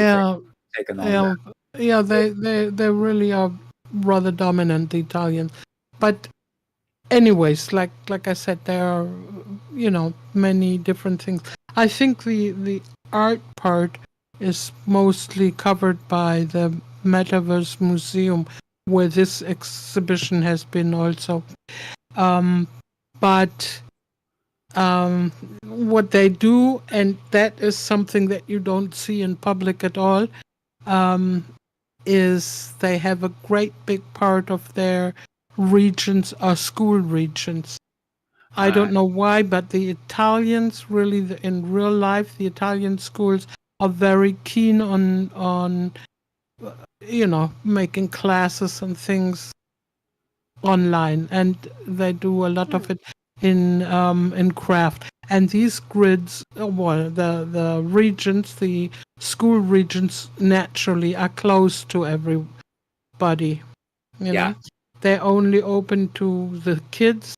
taken on. They really are rather dominant, the Italians. But anyways, like I said, there are, you know, many different things. I think the art part is mostly covered by the Metaverse Museum, where this exhibition has been also. But what they do, and that is something that you don't see in public at all, is they have a great big part of their regions are school regions. I don't know why, but the Italians really, in real life, the Italian schools are very keen on you know, making classes and things online, and they do a lot of it in craft. And these grids, well, the regions, the school regions, naturally are close to everybody. You know, they're only open to the kids,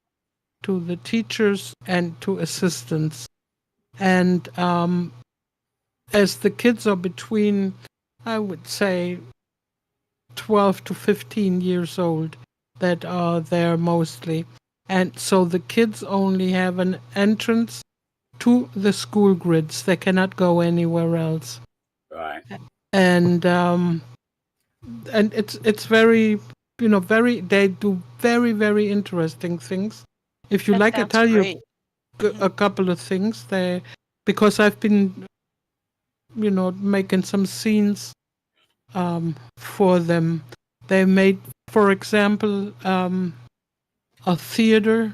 to the teachers, and to assistants. And as the kids are between, I would say, 12 to 15 years old, that are there mostly. And so the kids only have an entrance to the school grids. They cannot go anywhere else. Right. And it's very, you know, they do very, very interesting things. If you like, I tell you a couple of things there, because I've been, you know, making some scenes for them. They made, for example, a theater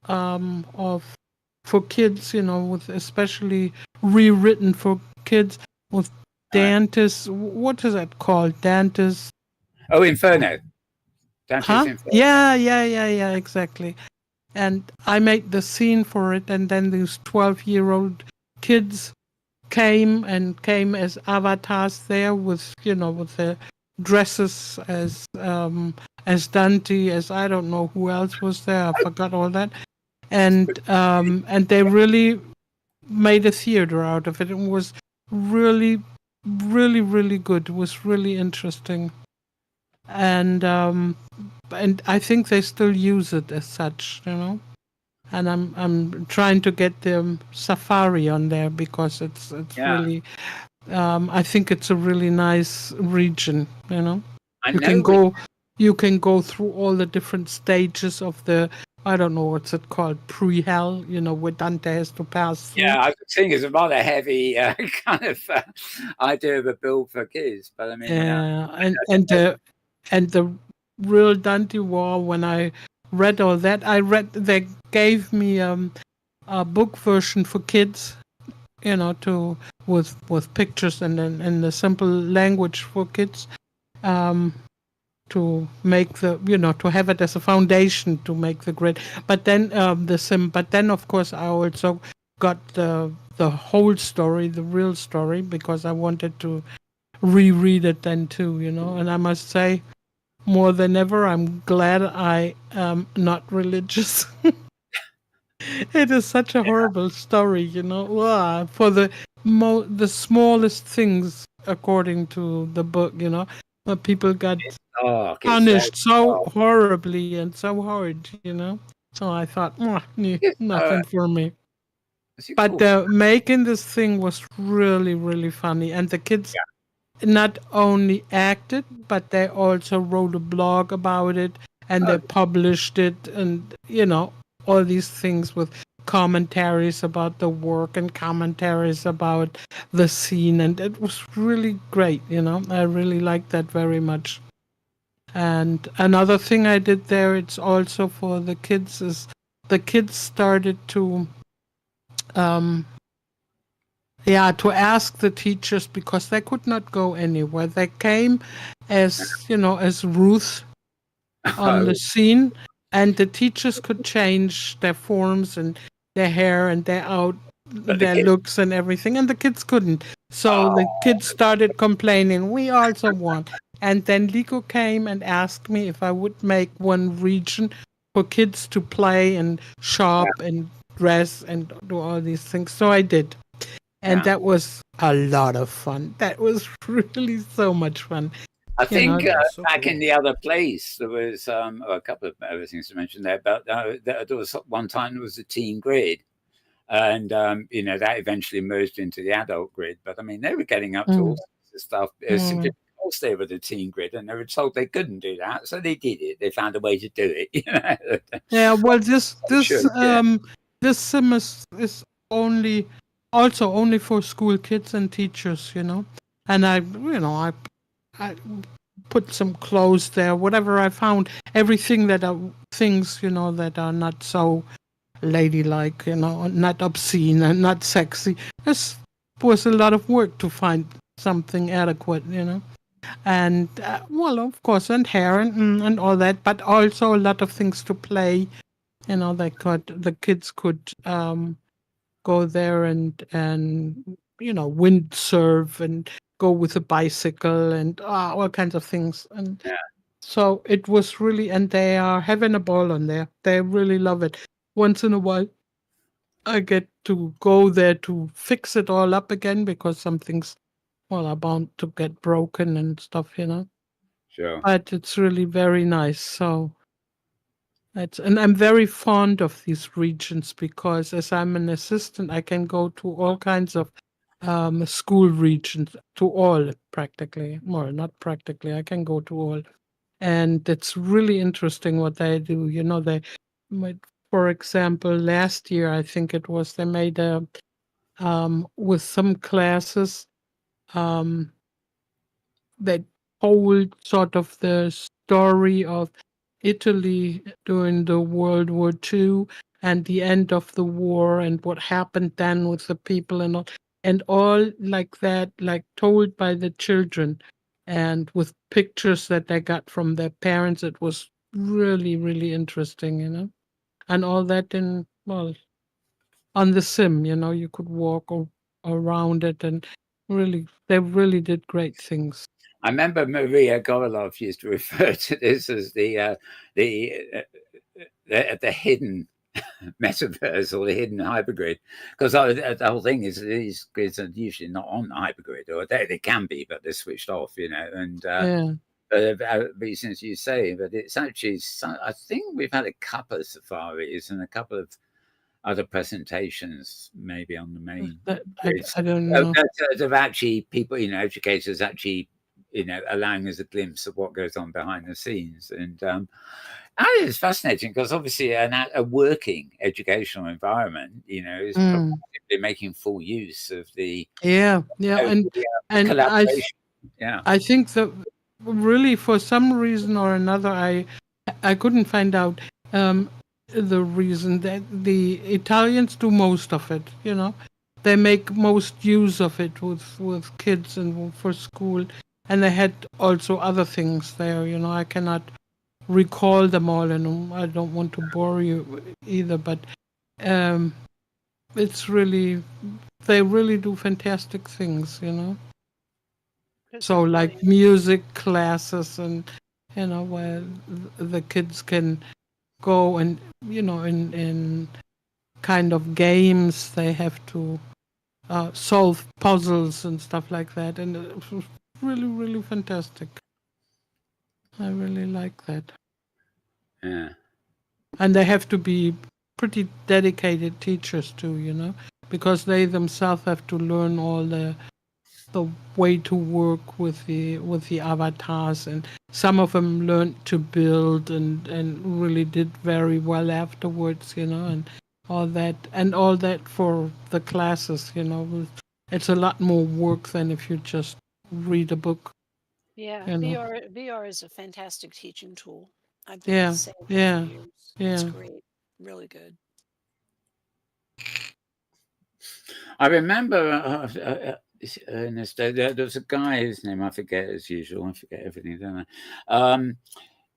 for kids, you know, with especially rewritten for kids with Dante's. What is that called? Dante's. Oh, Inferno. Dante's Inferno. Yeah, exactly. And I made the scene for it, and then these 12-year-old kids came as avatars there with, you know, with their dresses as Dante, as I don't know who else was there. I forgot all that. And they really made a theater out of it. It was really, really, really good. It was really interesting. And I think they still use it as such, you know. And I'm trying to get the safari on there, because it's really I think it's a really nice region, you know. You can go through all the different stages of the, I don't know what's it called, pre-hell, you know, where Dante has to pass through. Yeah, I think it's a rather heavy kind of idea of a build for kids, but I mean, and the real Dante War, when I read all that, they gave me a book version for kids, you know, with pictures and then in the simple language for kids, to make the, you know, to have it as a foundation to make the grid. But then but then of course I also got the whole story, the real story, because I wanted to reread it then too, you know. And I must say, more than ever, I'm glad I am not religious. It is such a horrible story, you know. For the smallest things, according to the book, you know, but people got punished so horribly and so hard, you know. So I thought, nothing for me. But making this thing was really, really funny, and the kids not only acted, but they also wrote a blog about it, and they published it, and all these things with commentaries about the work and commentaries about the scene, and it was really great. I really liked that very much. And another thing I did there, it's also for the kids, is the kids started to to ask the teachers, because they could not go anywhere. They came as as Ruth on the scene, and the teachers could change their forms and their hair and their looks and everything, and the kids couldn't. So the kids started complaining, we also want. And then Lico came and asked me if I would make one region for kids to play and shop and dress and do all these things. So I did. And that was a lot of fun. That was really so much fun. I think back in the other place, there was a couple of other things to mention there, but there was one time there was a teen grid. And, that eventually merged into the adult grid. But, I mean, they were getting up to all sorts of stuff simply because they were the teen grid, and they were told they couldn't do that. So they did it. They found a way to do it. Yeah, well, this sim is only for school kids and teachers, And I put some clothes there, whatever I found, everything that are things, that are not so ladylike, not obscene and not sexy. This was a lot of work to find something adequate, And well, of course, and hair and all that, but also a lot of things to play. The kids could go there and windsurf and go with a bicycle and all kinds of things. And so it was really, and they are having a ball on there. They really love it. Once in a while, I get to go there to fix it all up again, because some things, are bound to get broken and stuff, Sure. But it's really very nice. So and I'm very fond of these regions, because as I'm an assistant, I can go to all kinds of school regions, to all practically. Well, not practically, I can go to all. And it's really interesting what they do. They might, for example, last year, I think it was, they made with some classes, they told sort of the story of Italy during the World War II and the end of the war, and what happened then with the people and all like that, like told by the children, and with pictures that they got from their parents. It was really, really interesting, and all that on the sim, you could walk around it, and they really did great things. I remember Maria Gorilov used to refer to this as the hidden metaverse, or the hidden hypergrid, because the whole thing is these grids are usually not on the hypergrid, or they can be, but they're switched off, and reasons you say, but it's actually, I think we've had a couple of safaris and a couple of other presentations, maybe on the main. I don't know. Of actually people, educators actually, allowing us a glimpse of what goes on behind the scenes. And it's fascinating, because obviously a working educational environment, is probably making full use of the and collaboration. I think that really, for some reason or another, I couldn't find out the reason, that the Italians do most of it. They make most use of it with kids and for school. And they had also other things there, I cannot recall them all, and I don't want to bore you either, but it's really, they really do fantastic things, So like music classes, and, where the kids can go and, in kind of games, they have to solve puzzles and stuff like that. And it was really, really fantastic. I really like that. Yeah. And they have to be pretty dedicated teachers too, because they themselves have to learn all the the way to work with the avatars, and some of them learned to build and really did very well afterwards, and all that for the classes, it's a lot more work than if you just read a book. Yeah, VR is a fantastic teaching tool. I've been saying that for years. It's great, really good. I remember in this day there was a guy whose name I forget as usual. I forget everything, don't I?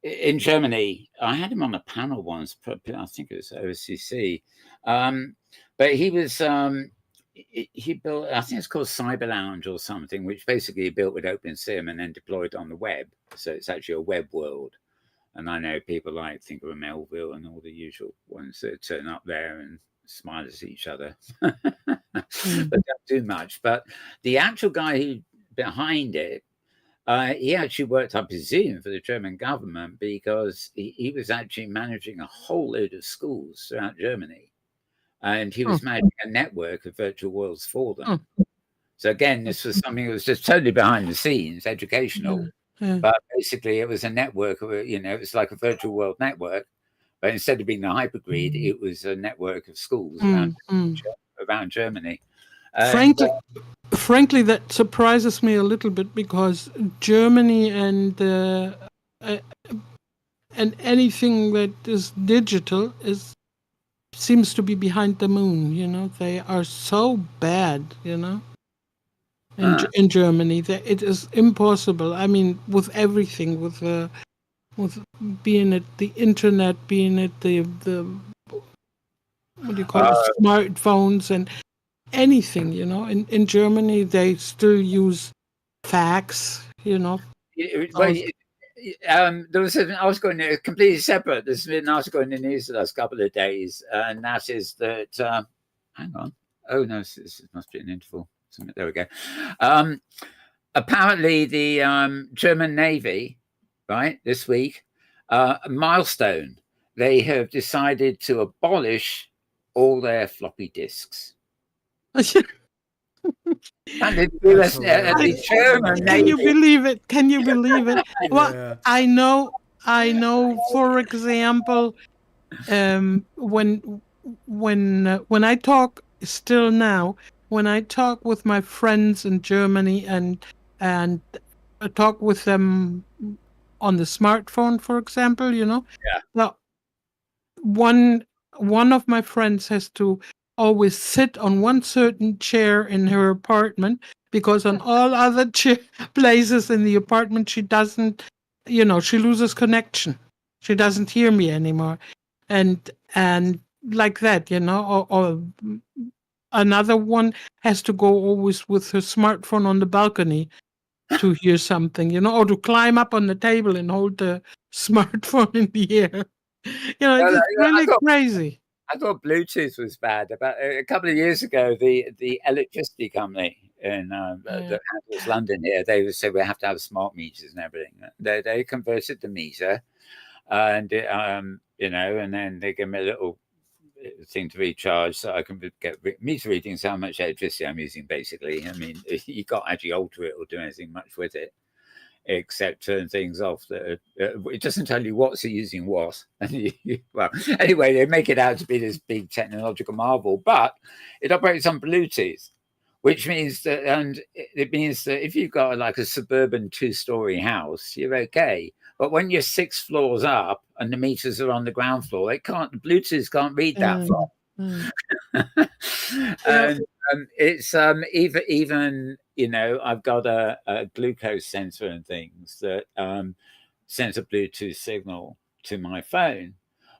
In Germany, I had him on a panel once. I think it was OCC, but he was. He built, I think it's called Cyber Lounge or something, which basically he built with OpenSim and then deployed on the web. So it's actually a web world. And I know people like think of Melville and all the usual ones that turn up there and smile at each other, but don't do much. But the actual guy who behind it, he actually worked, I presume, for the German government because he was actually managing a whole load of schools throughout Germany. And he was managing a network of virtual worlds for them. So again, this was something that was just totally behind the scenes, educational. But basically, it was a network. It was like a virtual world network. But instead of being a hypergrid, it was a network of schools around Germany. Frankly, that surprises me a little bit because Germany and anything that is digital seems to be behind the moon. They are so bad, in Germany that it is impossible. I mean, with everything, with being it the internet, being it the what do you call it, smartphones and anything, in Germany they still use fax, Well, there was an article completely separate. There's been an article in the news the last couple of days, and that is that. Hang on. Oh no, this must be an interval. There we go. Apparently, the German Navy, right, this week, milestone. They have decided to abolish all their floppy disks. And the German Can you believe it? Can you believe it? Well, I know. For example, when I talk still now, when I talk with my friends in Germany and I talk with them on the smartphone, for example, Now, one of my friends has to always sit on one certain chair in her apartment because on all other places in the apartment she doesn't, she loses connection. She doesn't hear me anymore, and like that, or another one has to go always with her smartphone on the balcony to hear something, or to climb up on the table and hold the smartphone in the air. It's really crazy. I thought Bluetooth was bad. About a couple of years ago, the electricity company in that handles London here, they would say we have to have smart meters and everything. They converted the meter, and and then they give me a little thing to recharge so I can get meter readings how much electricity I'm using. Basically, I mean, you can't actually alter it or do anything much with it, except turn things off. It doesn't tell you what's using what. Well, anyway, they make it out to be this big technological marvel, but it operates on Bluetooth, which means that, if you've got like a suburban 2-story house, you're okay. But when you're 6 floors up and the meters are on the ground floor, Bluetooth can't read that far. And it's even I've got a glucose sensor and things that sends a Bluetooth signal to my phone,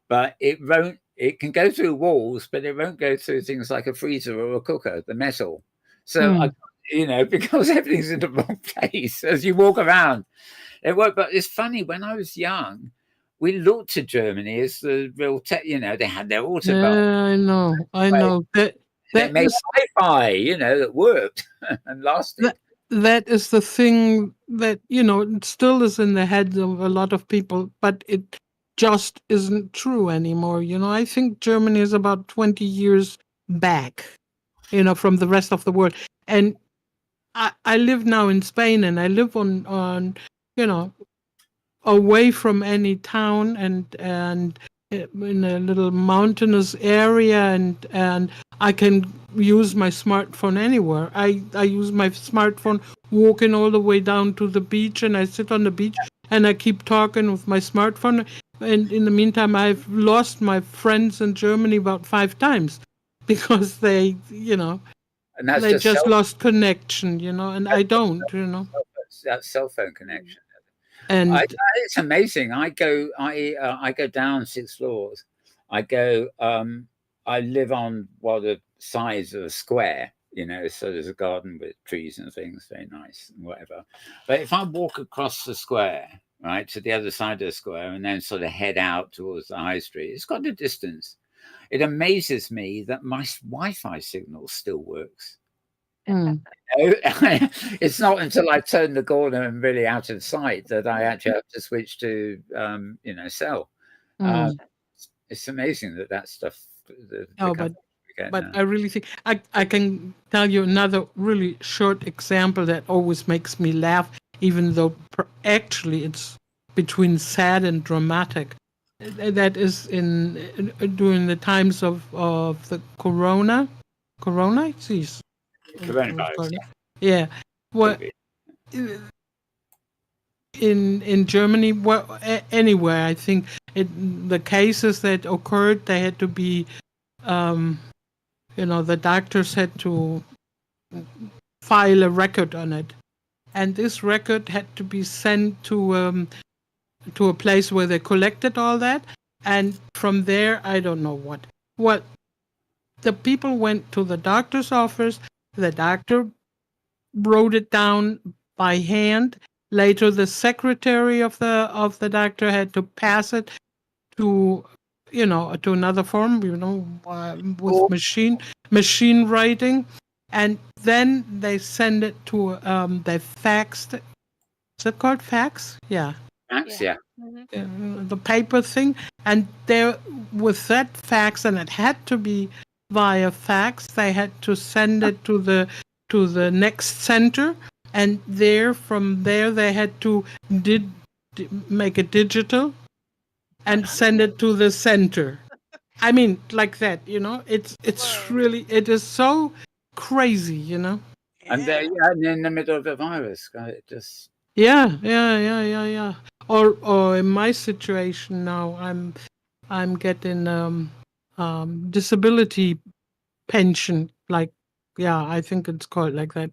but it can go through walls, but it won't go through things like a freezer or a cooker, the metal. So because everything's in the wrong place as you walk around, it won't. But it's funny, when I was young, we looked to Germany as the real tech. They had their autobahn. Yeah, I know that made sci-fi, that worked and lasted. That is the thing that it still is in the heads of a lot of people, but it just isn't true anymore. I think Germany is about 20 years back, from the rest of the world, and I live now in Spain, and I live on you know, away from any town, and in a little mountainous area, and I can use my smartphone anywhere. I use my smartphone walking all the way down to the beach, and I sit on the beach and I keep talking with my smartphone. And in the meantime, I've lost my friends in Germany about 5 times because they, And that's they just just lost connection, and I don't, that cell phone connection. And It's amazing. I go down 6 floors. I live on the size of a square, so there's a garden with trees and things, very nice and whatever. But if I walk across the square, right, to the other side of the square and then sort of head out towards the high street, it's got a distance. It amazes me that my Wi-Fi signal still works. It's not until I turn the corner and really out of sight that I actually have to switch to cell. It's amazing that stuff. But I really think I can tell you another really short example that always makes me laugh, even though actually it's between sad and dramatic. That is during the times of the coronavirus. Yeah. Well, in Germany, well, anywhere, I think the cases that occurred, they had to be, the doctors had to file a record on it, and this record had to be sent to a place where they collected all that, and from there, I don't know what. Well, the people went to the doctor's office. The doctor wrote it down by hand. Later, the secretary of the doctor had to pass it to another form, with machine writing, and then they send it to they faxed. Is it called fax? Yeah. Fax, yeah. The paper thing, and there with that fax, and it had to be via fax. They had to send it to the next center, and from there they had to make it digital and send it to the center. I mean, like that, it is so crazy, And they're in the middle of the virus, it just. Yeah. Or in my situation now, I'm getting disability pension, I think it's called like that.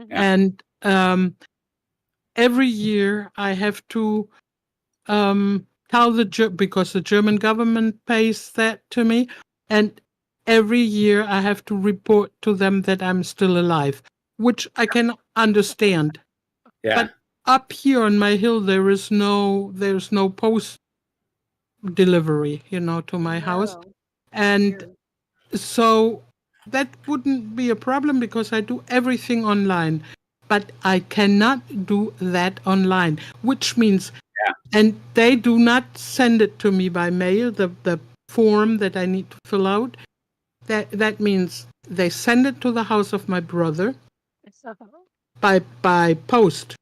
And every year I have to tell because the German government pays that to me, and every year I have to report to them that I'm still alive, which I can understand. Yeah. But up here on my hill, there's no post delivery, to my house, and so that wouldn't be a problem because I do everything online. But I cannot do that online, which means, and they do not send it to me by mail, the form that I need to fill out. That means they send it to the house of my brother by post,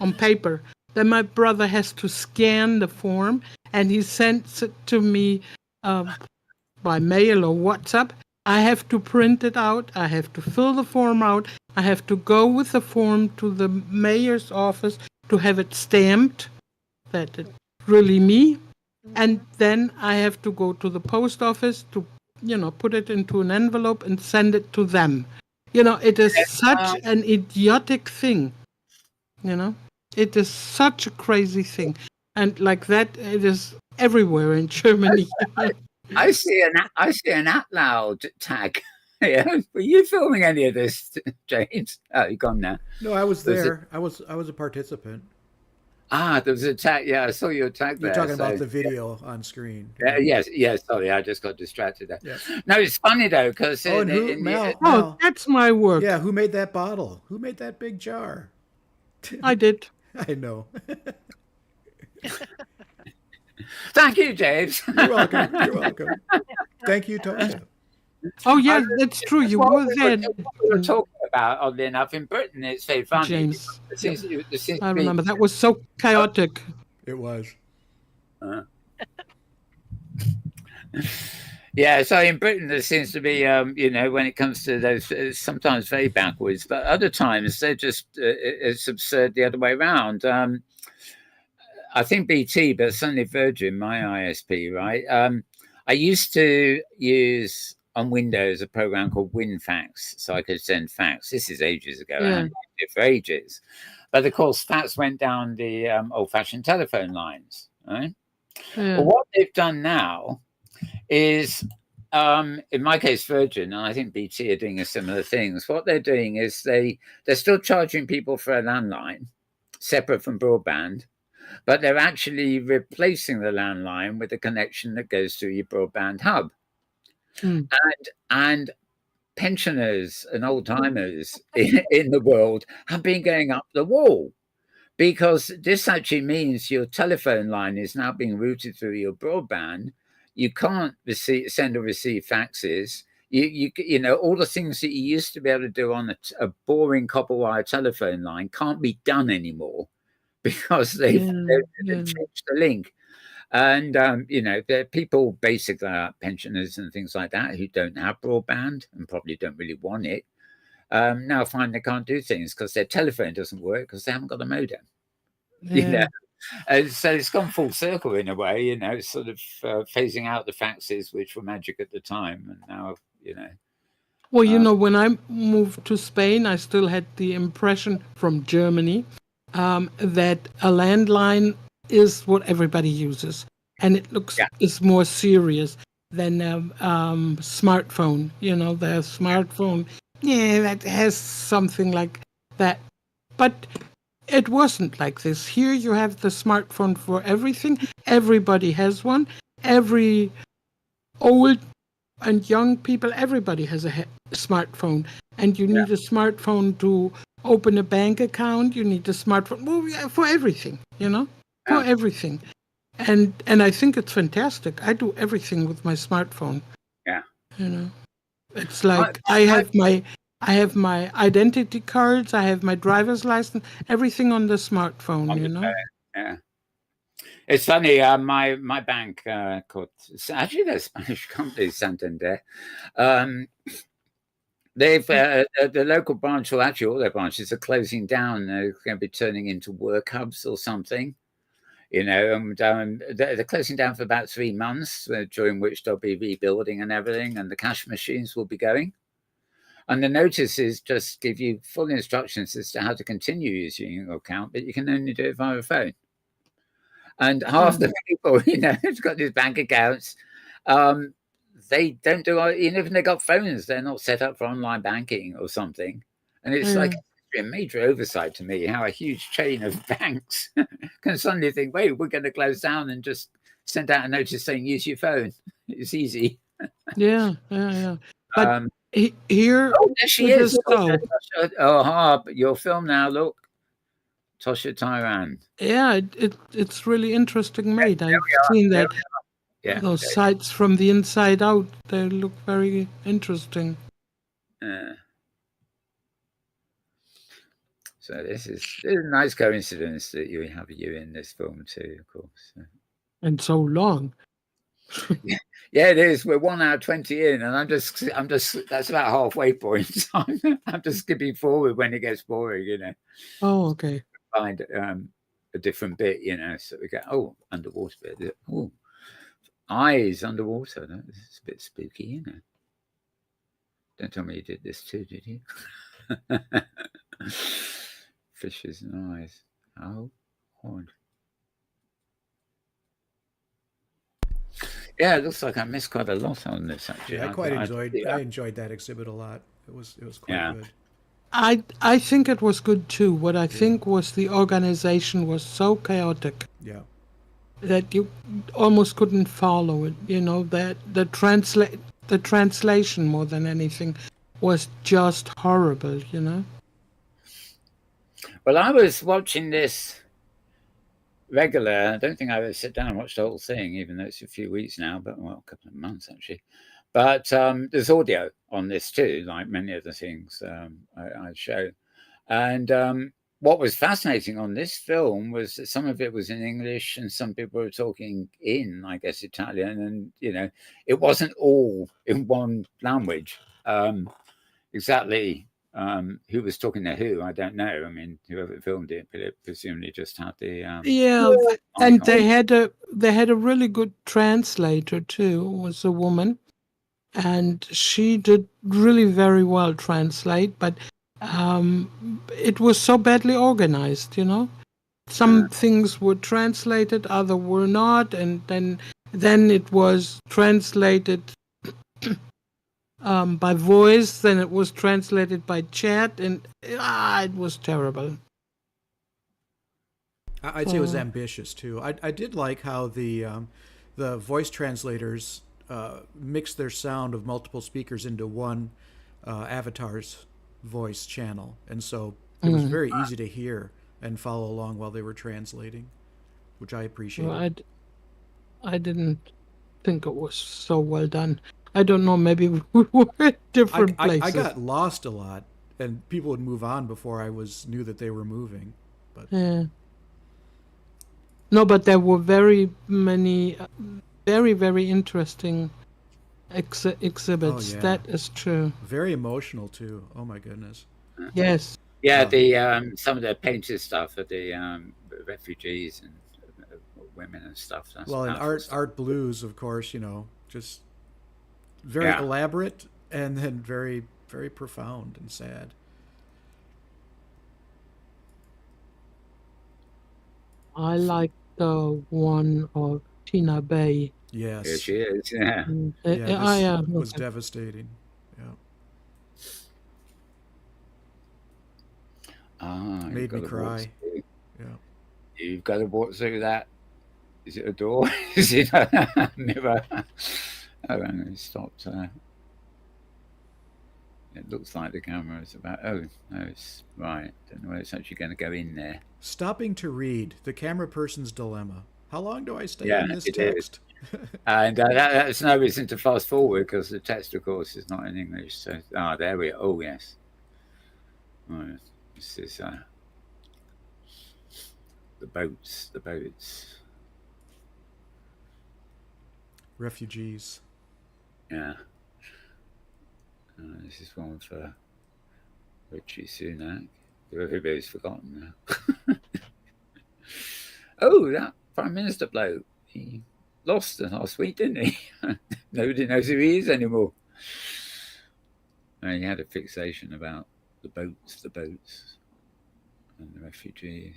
on paper. Then my brother has to scan the form, and he sends it to me by mail or WhatsApp. I have to print it out. I have to fill the form out. I have to go with the form to the mayor's office to have it stamped that it's really me. And then I have to go to the post office to, put it into an envelope and send it to them. It is such an idiotic thing. It is such a crazy thing. And like that, it is everywhere in Germany. I see an Atlloud tag. Yeah. Were you filming any of this, James? Oh, you're gone now. No, I was there. I was a participant. There was a tag. Yeah, I saw your tag there. You're talking about the video on screen. Yes. Sorry, I just got distracted there. Yeah. No, it's funny though because Mel, that's my work. Yeah, who made that bottle? Who made that big jar? I did. I know. Thank you, James. You're welcome. Thank you, Tosha. Oh yeah, that's true. You were there. We were talking about, oddly enough, in Britain. It's very funny. James. There seems I to be, remember that was so chaotic. It was. yeah, so in Britain there seems to be, when it comes to those, sometimes very backwards, but other times they're just it's absurd the other way around. I think BT, but certainly Virgin, my ISP, right? I used to use on Windows a program called WinFax, so I could send fax. This is ages ago. I hadn't used it for ages. But of course, fax went down the old-fashioned telephone lines, right? Yeah. Well, what they've done now is, in my case, Virgin, and I think BT are doing a similar things. What they're doing is they're still charging people for a landline, separate from broadband, but they're actually replacing the landline with a connection that goes through your broadband hub. And pensioners and old timers in the world have been going up the wall, because this actually means your telephone line is now being routed through your broadband. You can't send or receive faxes. You know, all the things that you used to be able to do on a boring copper wire telephone line can't be done anymore, because they've changed the link. And, there are people, basically pensioners and things like that, who don't have broadband and probably don't really want it, now find they can't do things because their telephone doesn't work because they haven't got a modem. So it's gone full circle in a way, sort of phasing out the faxes, which were magic at the time. And now, Well, when I moved to Spain, I still had the impression from Germany that a landline is what everybody uses, and it looks is more serious than a smartphone. The smartphone, that has something like that, but it wasn't like this. Here you have the smartphone for everything. Everybody has one. Every old and young people, everybody has a smartphone, and you need a smartphone to open a bank account. You need a smartphone for everything, for everything. And I think it's fantastic. I do everything with my smartphone. It's like I have my identity cards, I have my driver's license, everything on the smartphone. Yeah. It's funny. My bank called, actually, they're a Spanish company, Santander. They've the local branch, or actually all their branches, are closing down. They're going to be turning into work hubs or something. And they're closing down for about 3 months, during which they'll be rebuilding and everything, and the cash machines will be going. And the notices just give you full instructions as to how to continue using your account, but you can only do it via a phone. And half the people, who've got these bank accounts, they don't do, even if they've got phones, they're not set up for online banking or something. And it's like a major oversight to me how a huge chain of banks can suddenly think, wait, we're going to close down and just send out a notice saying use your phone. It's easy. Yeah. But here, there she is. Your film now, look. Tosha Ryran. Yeah, it's really interesting made. I've seen that. Those sites from the inside out, they look very interesting. So this is a nice coincidence that you have you in this film too, of course. And so long. Yeah, it is. We're 1 hour 20 in, and I'm just that's about halfway point. I'm just skipping forward when it gets boring, Oh, okay. Find a different bit, so we go, underwater bit. Oh, eyes underwater. It's a bit spooky, Don't tell me you did this too, did you? Fishes and eyes. Oh, odd. Yeah, it looks like I missed quite a lot on this, actually. Yeah, I enjoyed that exhibit a lot. It was quite good. I think it was good too. What I think was the organization was so chaotic. Yeah. That you almost couldn't follow it. That the translation more than anything was just horrible. Well, I was watching this regular. I don't think I ever sit down and watch the whole thing, even though it's a few weeks now, but a couple of months actually. But there's audio on this too, like many of the things I show. And what was fascinating on this film was that some of it was in English and some people were talking in, I guess, Italian. And, you know, it wasn't all in one language. Exactly who was talking to who, I don't know. I mean, whoever filmed it, but it presumably just had the and they had a really good translator too. Was a woman, and she did really very well translate. But it was so badly organized, you know. Some things were translated, other were not, and then it was translated by voice, then it was translated by chat, and it was terrible. I'd say it was ambitious too. I did like how the voice translators mixed their sound of multiple speakers into one avatar's voice channel, and so it was very easy to hear and follow along while they were translating, which I appreciated. Well, I didn't think it was so well done. I don't know, maybe we were at different places. I got lost a lot, and people would move on before I knew that they were moving. But yeah. No, but there were very many, very, very interesting exhibits. Oh, yeah. That is true. Very emotional too. Oh my goodness. Yes. Yeah, the some of the painted stuff of the refugees and women and stuff. That's well, and art blues, of course, you know, just very elaborate and then very, very profound and sad. I like the one of Tina Bay. Yes. Here she is. Yeah. This was devastating. Yeah. Made me cry. Yeah. You've got to walk through that. Is it a door? Is it a mirror? Oh, and it stopped. It looks like the camera is about. Oh, no, it's right. Don't know whether it's actually going to go in there. Stopping to read the camera person's dilemma. How long do I stay in this text? And that's no reason to fast forward because the text, of course, is not in English. So, there we are. Oh, yes. Right. This is the boats. Refugees. Yeah. This is one for Richie Sunak. Everybody's forgotten now. Oh, that Prime Minister bloke. He lost last week, didn't he? Nobody knows who he is anymore. And he had a fixation about the boats, and the refugees.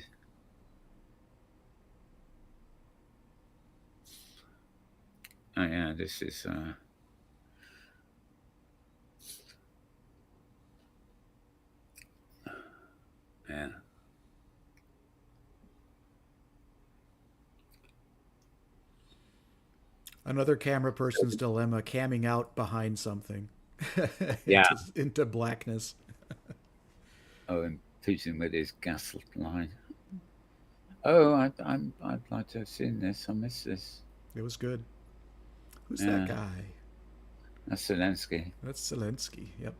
Oh, yeah, this is... yeah. Another camera person's dilemma, camming out behind something. into blackness. Oh, and Putin with his gas line. Oh, I'd like to have seen this. I missed this. It was good. Who's that guy? That's Zelensky. That's Zelensky. Yep.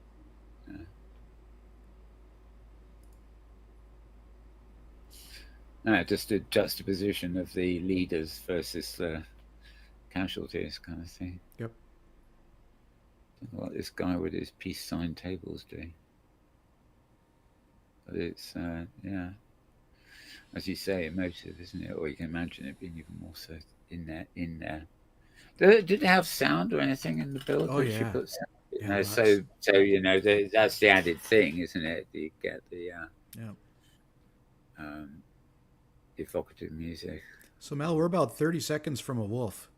No, just a juxtaposition of the leaders versus the casualties, kind of thing. Yep. Don't know what this guy with his peace sign tables doing. But it's as you say, emotive, isn't it? Or you can imagine it being even more so in there. Did it have sound or anything in the build? Oh, yeah. Put sound? So you know, that's the added thing, isn't it? You get the evocative music. So Mel, we're about 30 seconds from a wolf.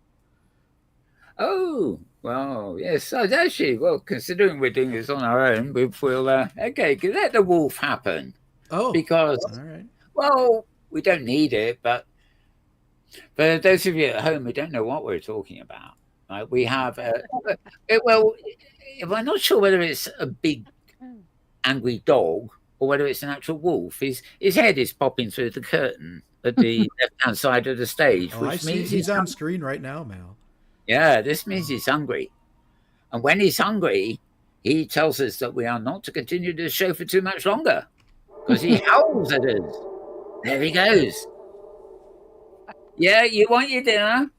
Oh, well, yes. So actually, well, considering we're doing this on our own, we'll let the wolf happen. Oh, because all right. Well, we don't need it, but for those of you at home who don't know what we're talking about, right, we have well, we're not sure whether it's a big angry dog or whether it's an actual wolf. His head is popping through the curtain at the left-hand side of the stage, which means he's on screen right now, Mal. Yeah, this means he's hungry. And when he's hungry, he tells us that we are not to continue this show for too much longer because he howls at us. There he goes. Yeah, you want your dinner?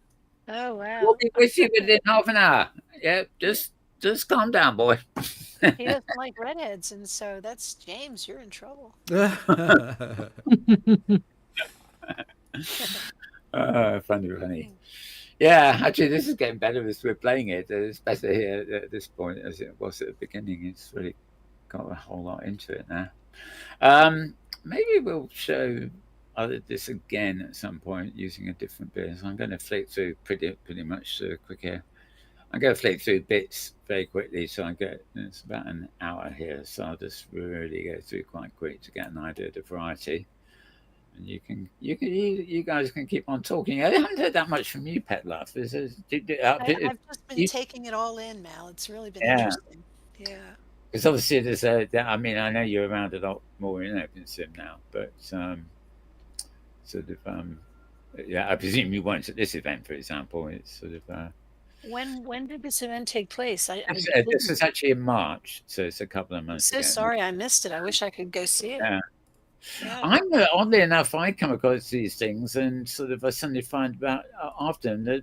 Oh, We'll wow. be with you within half an hour. Yeah, just calm down, boy. He doesn't like redheads, and so that's James. You're in trouble. Funny. Yeah, actually, this is getting better as we're playing it. It's better here at this point as it was at the beginning. It's really got a whole lot into it now. Maybe we'll show this again at some point using a different bit. So I'm going to flick through pretty much quick here. I'm going to flick through bits very quickly, so it's about an hour here. So I'll just really go through quite quick to get an idea of the variety. And you guys can keep on talking. I haven't heard that much from you, Pet Love. I've just been taking it all in, Mal. It's really been interesting. Yeah. Because obviously there's I mean, I know you're around a lot more in OpenSim now, but I presume you weren't at this event, for example. It's sort of. When did this event take place? This was actually in March, so it's a couple of months ago. So sorry I missed it. I wish I could go see it. Yeah. Yeah. Oddly enough, I come across these things and sort of I suddenly find about often that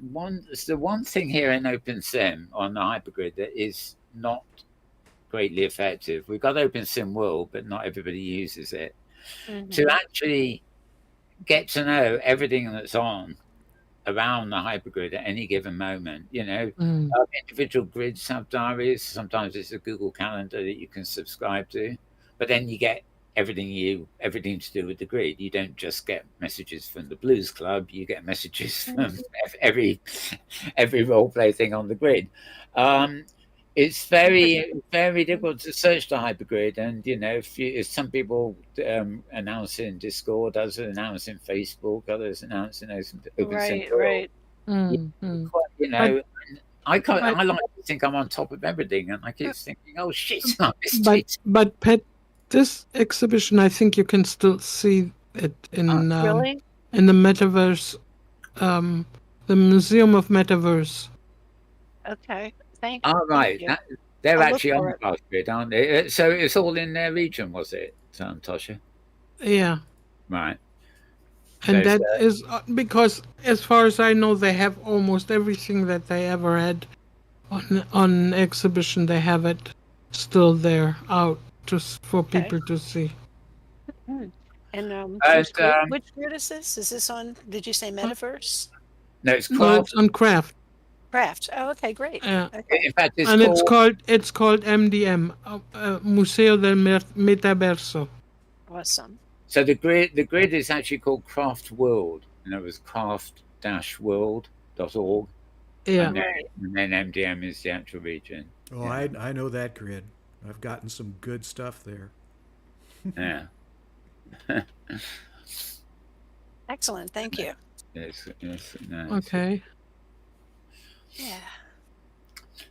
the one thing here in OpenSim on the Hypergrid that is not greatly effective. We've got OpenSim World, but not everybody uses it. Mm-hmm. To actually get to know everything that's on around the Hypergrid at any given moment, individual grids have diaries. Sometimes it's a Google Calendar that you can subscribe to, but then you get everything to do with the grid. You don't just get messages from the Blues Club. You get messages from every role play thing on the grid. It's very, very difficult to search the Hypergrid, and if some people announce in Discord, others announce in Facebook, others announce in OpenSim. Right. I like to think I'm on top of everything, and I keep thinking, oh shit, but Pet, this exhibition, I think you can still see it in really? In the Metaverse, the Museum of Metaverse. Okay. Thank you. Oh, right. They're actually on the Hypergrid, aren't they? So it's all in their region, was it, Tosha? Yeah. Right. And that is because, as far as I know, they have almost everything that they ever had on exhibition. They have it still there out for people to see. Mm-hmm. And which grid is this? Is this on? Did you say Metaverse? No, it's on Craft. Craft. Oh, okay, great. Yeah. Okay. In fact, it's called MDM, Museo del Metaverso. Awesome. So the grid is actually called Craft World, and it was craft-world.org. Yeah. And then MDM is the actual region. Oh, yeah. I know that grid. I've gotten some good stuff there. Yeah. Excellent. Thank you. Yes, nice. Okay.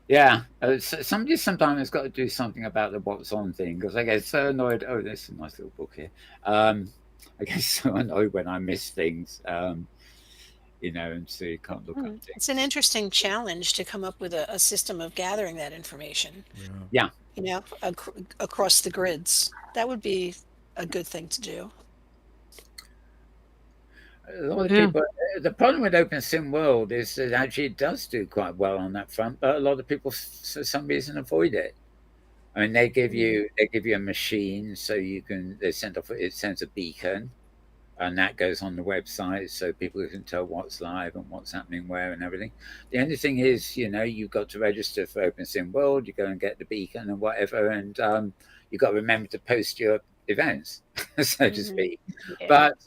Yeah. Somebody sometimes has got to do something about the what's on thing, because I get so annoyed. Oh, there's a nice little book here. I get so annoyed when I miss things, and so you can't look up things. It's an interesting challenge to come up with a system of gathering that information. Yeah. Across the grids. That would be a good thing to do. A lot of people. The problem with OpenSim World is that actually it does do quite well on that front, but a lot of people, for some reason, avoid it. I mean, they give you a machine, so it sends a beacon, and that goes on the website, so people can tell what's live and what's happening where and everything. The only thing is, you've got to register for OpenSim World. You go and get the beacon and whatever, and you've got to remember to post your events, so to speak. Yeah. But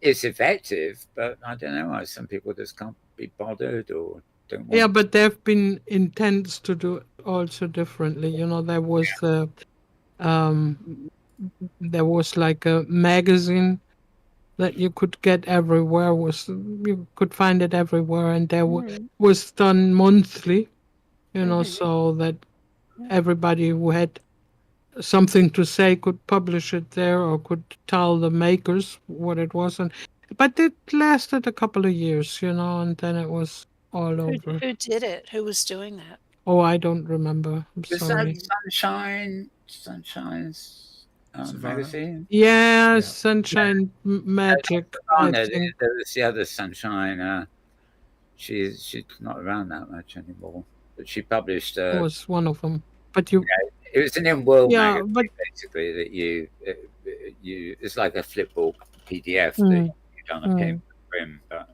it's effective, but I don't know why some people just can't be bothered or don't want. Yeah, but there have been intents to do it also differently. There was there was like a magazine that you could get everywhere. You could find it everywhere, and there was done monthly, so that everybody who had something to say could publish it there or could tell the makers what it was. But it lasted a couple of years, and then it was all over. Who did it? Who was doing that? Oh, I don't remember. I'm Was sorry. that Sunshine's magazine? Yeah, Yeah. Sunshine Magic, I Savannah, think. there was the other Sunshine. She's not around that much anymore, but she published. Was one of them. But you, It was an Inworld yeah, magazine, but basically, that you. It's like a flipbook PDF that mm, you done a mm. prim, but.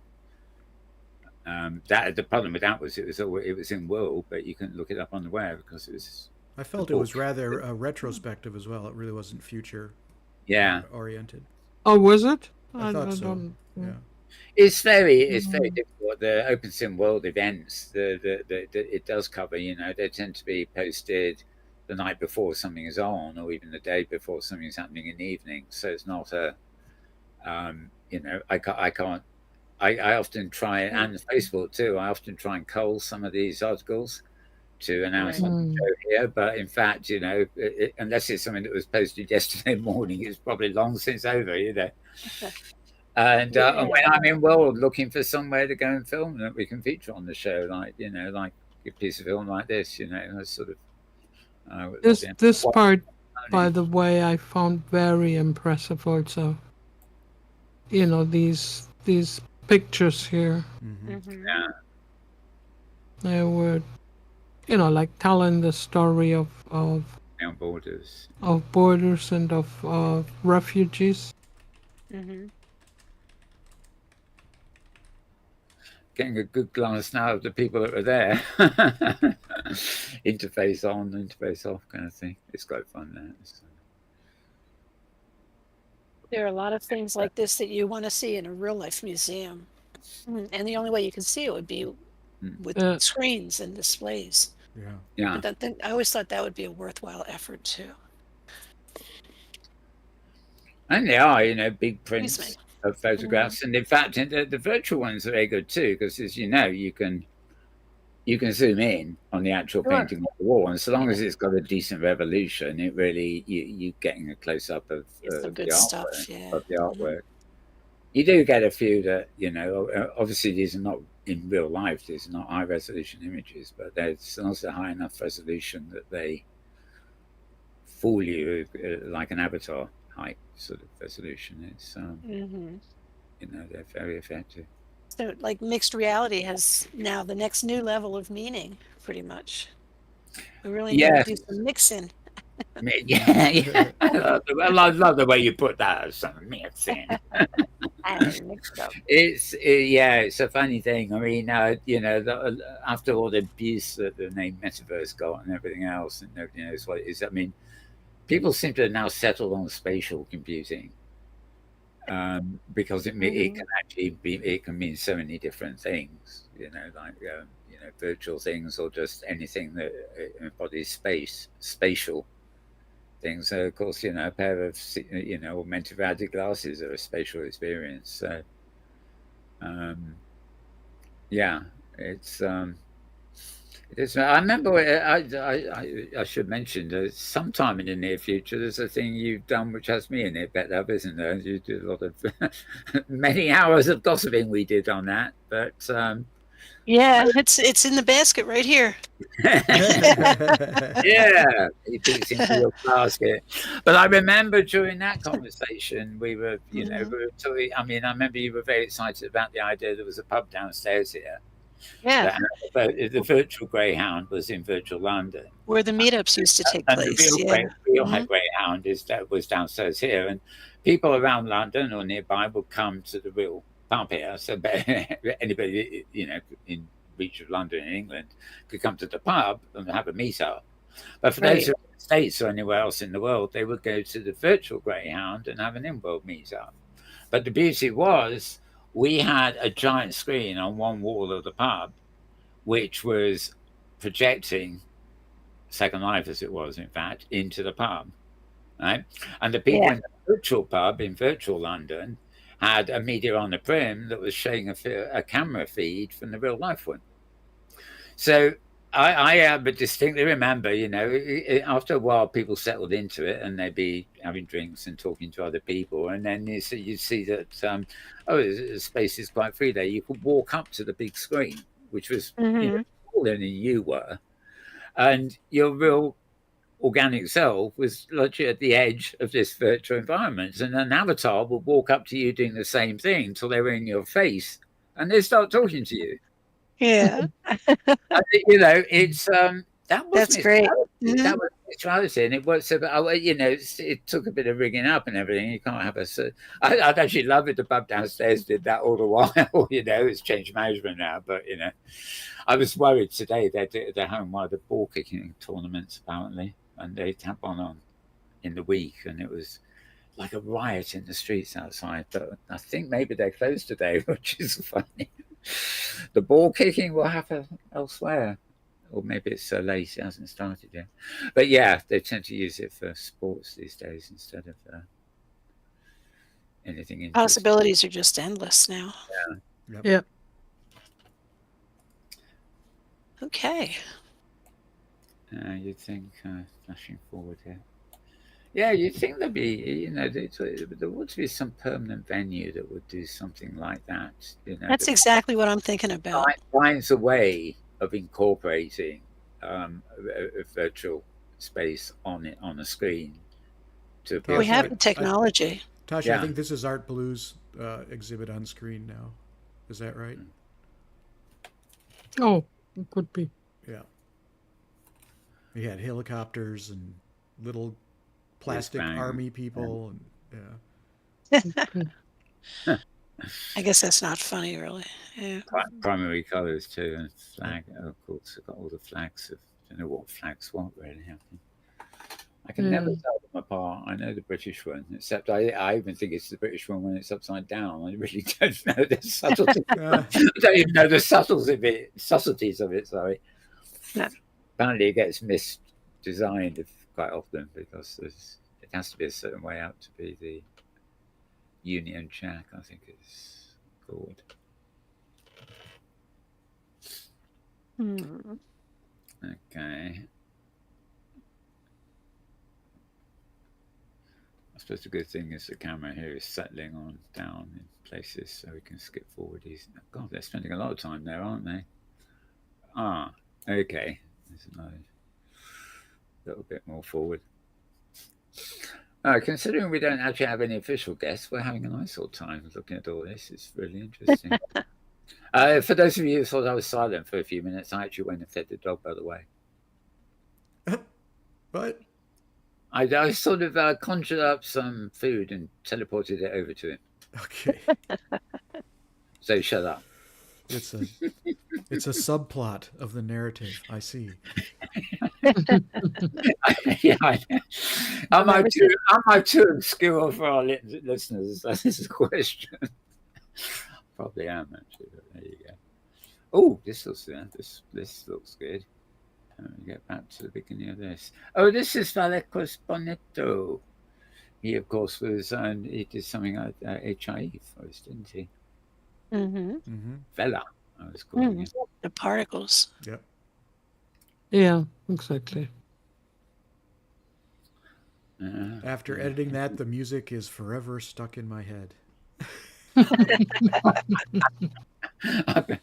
That the problem with that was it was in World, but you couldn't look it up on the web because it was. I felt it was rather retrospective as well. It really wasn't future oriented. Oh, was it? I thought so. Don't. Yeah. It's very difficult. The OpenSim World events, it does cover. They tend to be posted the night before something is on, or even the day before something's happening in the evening. So it's not a, I can't. I often try, and Facebook too. I often try and cull some of these articles to announce on the show here. But in fact, unless it's something that was posted yesterday morning, it's probably long since over. And when I'm in World looking for somewhere to go and film that we can feature on the show, like a piece of film like this, that's sort of. This part, by the way, I found very impressive. Also, these pictures here. Yeah. They were, like telling the story of borders. Of borders and of refugees. Getting a good glance now of the people that were there. Interface on, interface off kind of thing. It's quite fun there. There are a lot of things like this that you want to see in a real life museum. And the only way you can see it would be with screens and displays. Yeah. But I always thought that would be a worthwhile effort too. And they are, big prints of photographs. And in fact, the virtual ones are very good too, because as you know, you can zoom in on the actual painting on the wall, and so long as it's got a decent resolution, it really you're getting a close up of the artwork. You do get a few that obviously these are not in real life; these are not high resolution images, but there's also high enough resolution that they fool you like an avatar height sort of resolution. It's they're very effective. So, like, mixed reality has now the next new level of meaning, pretty much. We really need to do some mixing. Yeah. I love the way you put that. Some mixing. It's a funny thing. I mean, after all the abuse that the name metaverse got and everything else, and nobody knows what it is. I mean, people seem to have now settled on spatial computing. Because it can actually it can mean so many different things, virtual things or just anything that embodies spatial things. So of course, a pair of augmented reality glasses are a spatial experience. So it's it is. I remember. I should mention that sometime in the near future, there's a thing you've done which has me in it. Bet that isn't there? You did a lot of many hours of gossiping we did on that, but it's in the basket right here. Yeah, it fits into your basket. But I remember during that conversation, we were, we were talking. I mean, I remember you were very excited about the idea there was a pub downstairs here. Yeah. The virtual Greyhound was in virtual London, where the meetups used to take place. The real Greyhound was downstairs here, and people around London or nearby would come to the real pub here. So anybody in reach of London in England could come to the pub and have a meetup. But for those who are in the States or anywhere else in the world, they would go to the virtual Greyhound and have an Inworld meetup. But the beauty was, we had a giant screen on one wall of the pub, which was projecting Second Life, as it was, in fact, into the pub. Right? And the people in the virtual pub in virtual London had a media on the prim that was showing a camera feed from the real life one. So I distinctly remember, after a while, people settled into it and they'd be having drinks and talking to other people. And then you see that, the space is quite free there. You could walk up to the big screen, which was taller than you were. and your real organic self was literally at the edge of this virtual environment, and an avatar would walk up to you doing the same thing until they were in your face, and they start talking to you. Yeah. And, you know, it's that was That's great. mixed that was mixed reality, and it was you know, it took a bit of rigging up and everything. You can't have I'd actually love it. The pub downstairs did that all the while. You know, it's changed management now, but you know, I was worried today. They're having one of the ball kicking tournaments apparently, and they had one on in the week, and it was like a riot in the streets outside. But I think maybe they're closed today, which is funny. The ball kicking will happen elsewhere, or maybe it's so late it hasn't started yet. But yeah, they tend to use it for sports these days instead of anything interesting. Possibilities are just endless now. Yep. Yeah. Okay. You'd think flashing forward here. Yeah, you'd think there'd be, you know, there would be some permanent venue that would do something like that. You know, That's exactly what I'm thinking about. finds a way of incorporating a virtual space on a screen. We have the technology. Tosha, Yeah. I think this is Art Blue's exhibit on screen now. Is that right? Oh, it could be. Yeah. He had helicopters and little plastic army people, and yeah. I guess that's not funny, really. Yeah. Primary colours too, and flag. Oh, of course, I've got all the flags. I don't know what flags what really happen. I can never tell them apart. I know the British one, except I even think it's the British one when it's upside down. I really don't know the subtlety. I don't even know the subtleties of it. Sorry. No. Apparently, it gets misdesigned quite often because it has to be a certain way out to be the Union Jack. I think it's called. Okay. I suppose the good thing is the camera here is settling on down in places so we can skip forward easily. God, they're spending a lot of time there, aren't they? Ah, okay. There's another little bit more forward. Considering we don't actually have any official guests, we're having a nice old time looking at all this. It's really interesting. For those of you who thought I was silent for a few minutes, I actually went and fed the dog, by the way. What? I sort of conjured up some food and teleported it over to him. Okay. So shut up. It's a subplot of the narrative. I see. Yeah, am I too obscure for our listeners? That is a question. Probably am actually. But there you go. Oh, this looks good. Let me get back to the beginning of this. Oh, this is Valecos Bonito. He, of course, he did something like HIE first, didn't he? Vela, I was calling it. The particles. Yep. Yeah, exactly. After editing that, the music is forever stuck in my head. I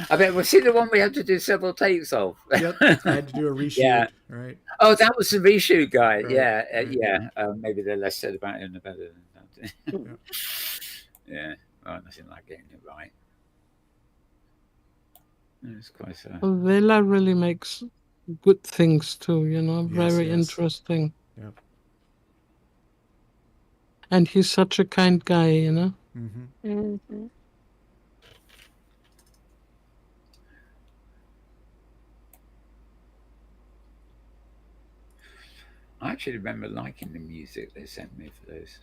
bet we'll see the one we had to do several takes of. Yep, I had to do a reshoot. Yeah. Right. Oh, that was the reshoot guy. Right. Yeah, yeah. Maybe the less said about him, the better. Yeah. Well, nothing like getting it right. It's quite so. Well, Vela really makes good things too, you know, Yes, very yes. interesting. Yep. And he's such a kind guy, you know. I actually remember liking the music they sent me for those.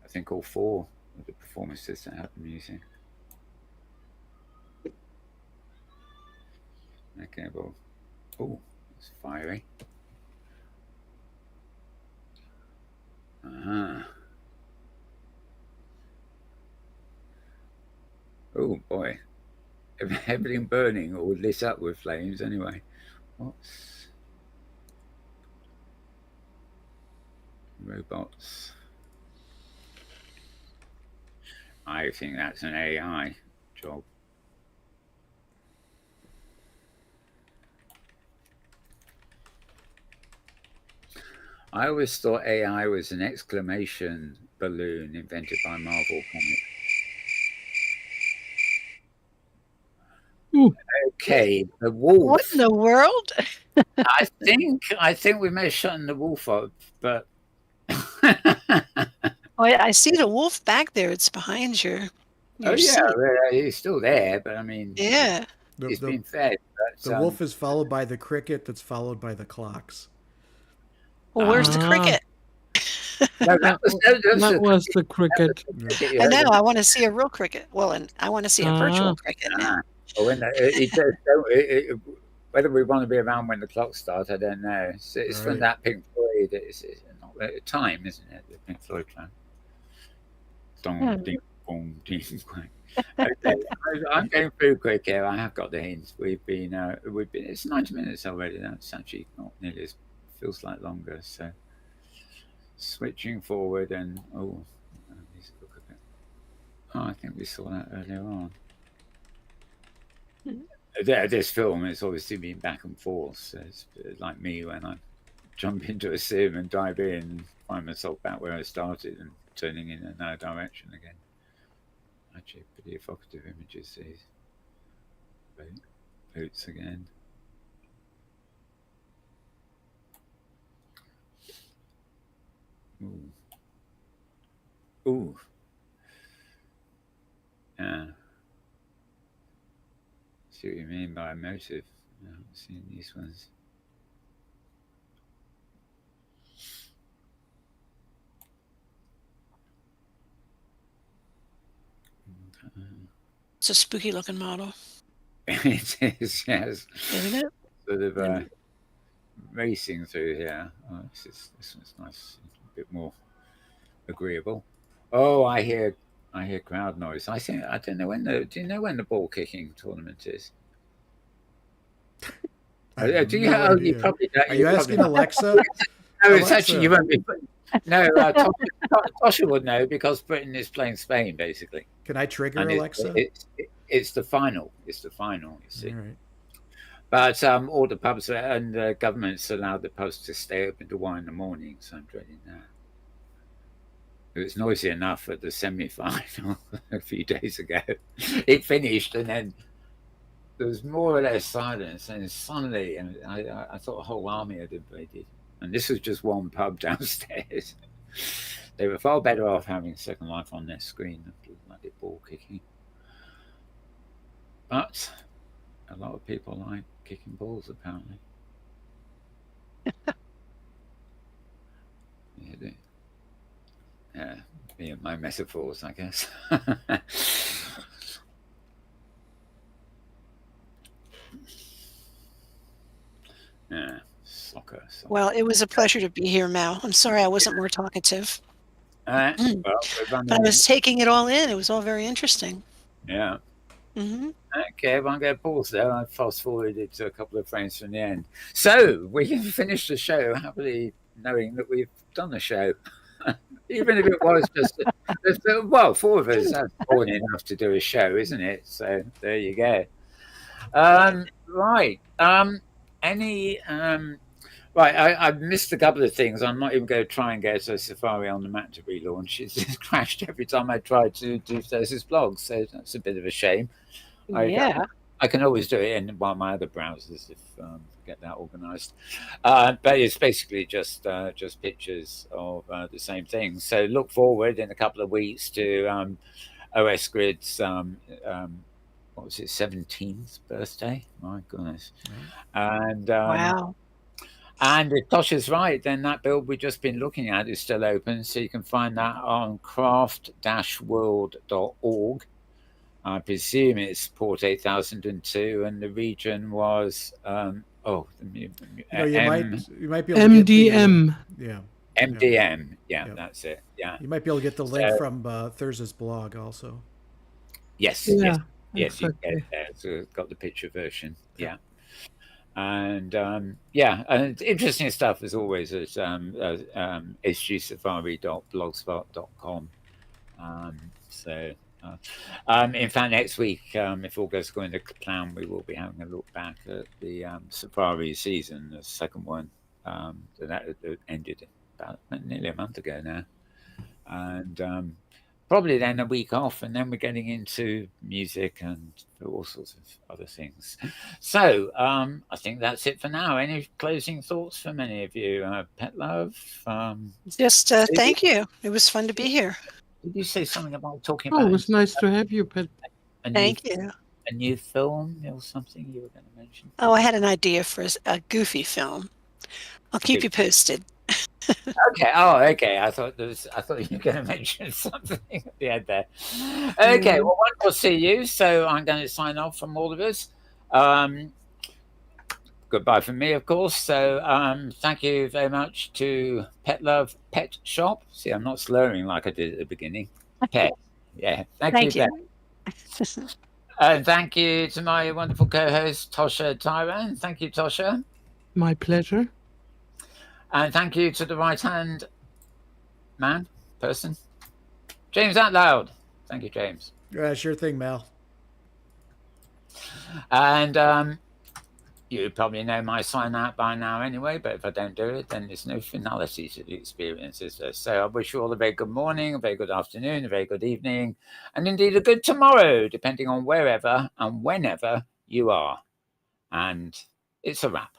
I think all 4 of the performances that had the music. Okay, well, oh, it's fiery. Oh boy, everything burning or lit up with flames. Anyway, what's robots? I think that's an AI job. I always thought AI was an exclamation balloon invented by Marvel Comics. Ooh, Okay, the What in wolf. the world? I think we may have shut the wolf up, but Oh, I see the wolf back there. It's behind your oh yeah, seat. he's still there. But I mean, Yeah. The, he's the, been fed. the But wolf is followed by the cricket that's followed by the clocks. Well, where's the Ah. cricket? no, that That was the cricket. cricket you I heard know. in I want to see a real cricket. Well, and I want to see a virtual Ah, cricket now. Oh, when whether we want to be around when the clocks start, I don't know. It's from Right. that Pink Floyd. It's not time, isn't it? The Pink Floyd time. Dong, ding, boom, ding, quang. Okay, I'm going through quick here. I have got the hints. We've been. It's 90 minutes already. That's actually not nearly as feels like longer. So switching forward and let's look a bit. Oh, I think we saw that earlier on. This film has obviously been back and forth. So it's like me when I jump into a sim and dive in and find myself back where I started and turning in another direction again. Actually, pretty evocative images these. Boots again. Ooh. Ooh. Yeah. See what you mean by emotive. I haven't seen these ones. It's a spooky looking model, It is, yes. isn't it? Sort of racing through here. Oh, this one's nice, a bit more agreeable. Oh, I hear crowd noise. I don't know when do you know when the ball kicking tournament is? I have Do you? no Oh, you idea. probably don't. Are you asking Alexa? No, it's actually you Alexa, won't be. No, Tosha would know because Britain is playing Spain basically, can I trigger and Alexa? it's the final. It's the final. You see. All right. But all the pubs and the government's allowed the pubs to stay open to 1 in the morning, so I'm dreading that. It was noisy enough at the semi-final a few days ago. It finished, and then there was more or less silence, and suddenly, and I thought a whole army had invaded, and this was just one pub downstairs. They were far better off having Second Life on their screen than bloody ball kicking. But a lot of people like kicking balls, apparently. Yeah, me and my metaphors, I guess. Yeah, soccer. Well, it was a pleasure to be here, Mal. I'm sorry I wasn't more talkative. Well, But I was taking it all in. It was all very interesting. Yeah. Mm-hmm. Okay, I'm going to pause there. I fast forwarded to a couple of frames from the end. So we can finish the show happily knowing that we've done the show. Even if it was just, well, 4 of us, that's more than enough to do a show, isn't it? So there you go. Right. Right, I've missed a couple of things. I'm not even going to try and get a Safari on the Mac to relaunch. It's just crashed every time I try to do those blogs, so that's a bit of a shame. Yeah. I can always do it in one of my other browsers if get that organised. But it's basically just pictures of the same thing. So look forward in a couple of weeks to OS Grid's what was it, 17th birthday? My goodness. And Wow. and if Tosha's right, then that build we've just been looking at is still open. So you can find that on craft-world.org. I presume it's port 8002, and the region was You might be able to MDM. MDM. Yeah, Yeah. that's it. Yeah. You might be able to get the link from Thurza's blog also. Yes. Yeah, Yes. exactly. You get there. So it's got the picture version. Yeah. And and interesting stuff as always at sgsafari.blogspot.com. In fact, next week, if all goes according to plan, we will be having a look back at the Safari season, the second one that ended about nearly a month ago now. And probably then a week off, and then we're getting into music and all sorts of other things. So I think that's it for now. Any closing thoughts from any of you? Pet Love? Just thank you. It was fun to be here. Did you say something about talking Oh, about it was nice to have you, Pet. Thank you. A new film or something you were going to mention? Oh, I had an idea for a goofy film. I'll keep you posted. Okay. Oh, okay. I thought you were going to mention something at the end there. Okay. Well, wonderful to see you. So I'm going to sign off from all of us. Goodbye from me, of course. So thank you very much to Pet Love Pet Shop. See, I'm not slurring like I did at the beginning. Pet. Yeah. Thank you. And thank you to my wonderful co-host, Tosha Tyran. Thank you, Tosha. My pleasure. And thank you to the right-hand person, James Atlloud. Thank you, James. Sure thing, Mel. And you probably know my sign out by now anyway, but if I don't do it, then there's no finality to the experience, is there? So I wish you all a very good morning, a very good afternoon, a very good evening, and indeed a good tomorrow, depending on wherever and whenever you are. And it's a wrap.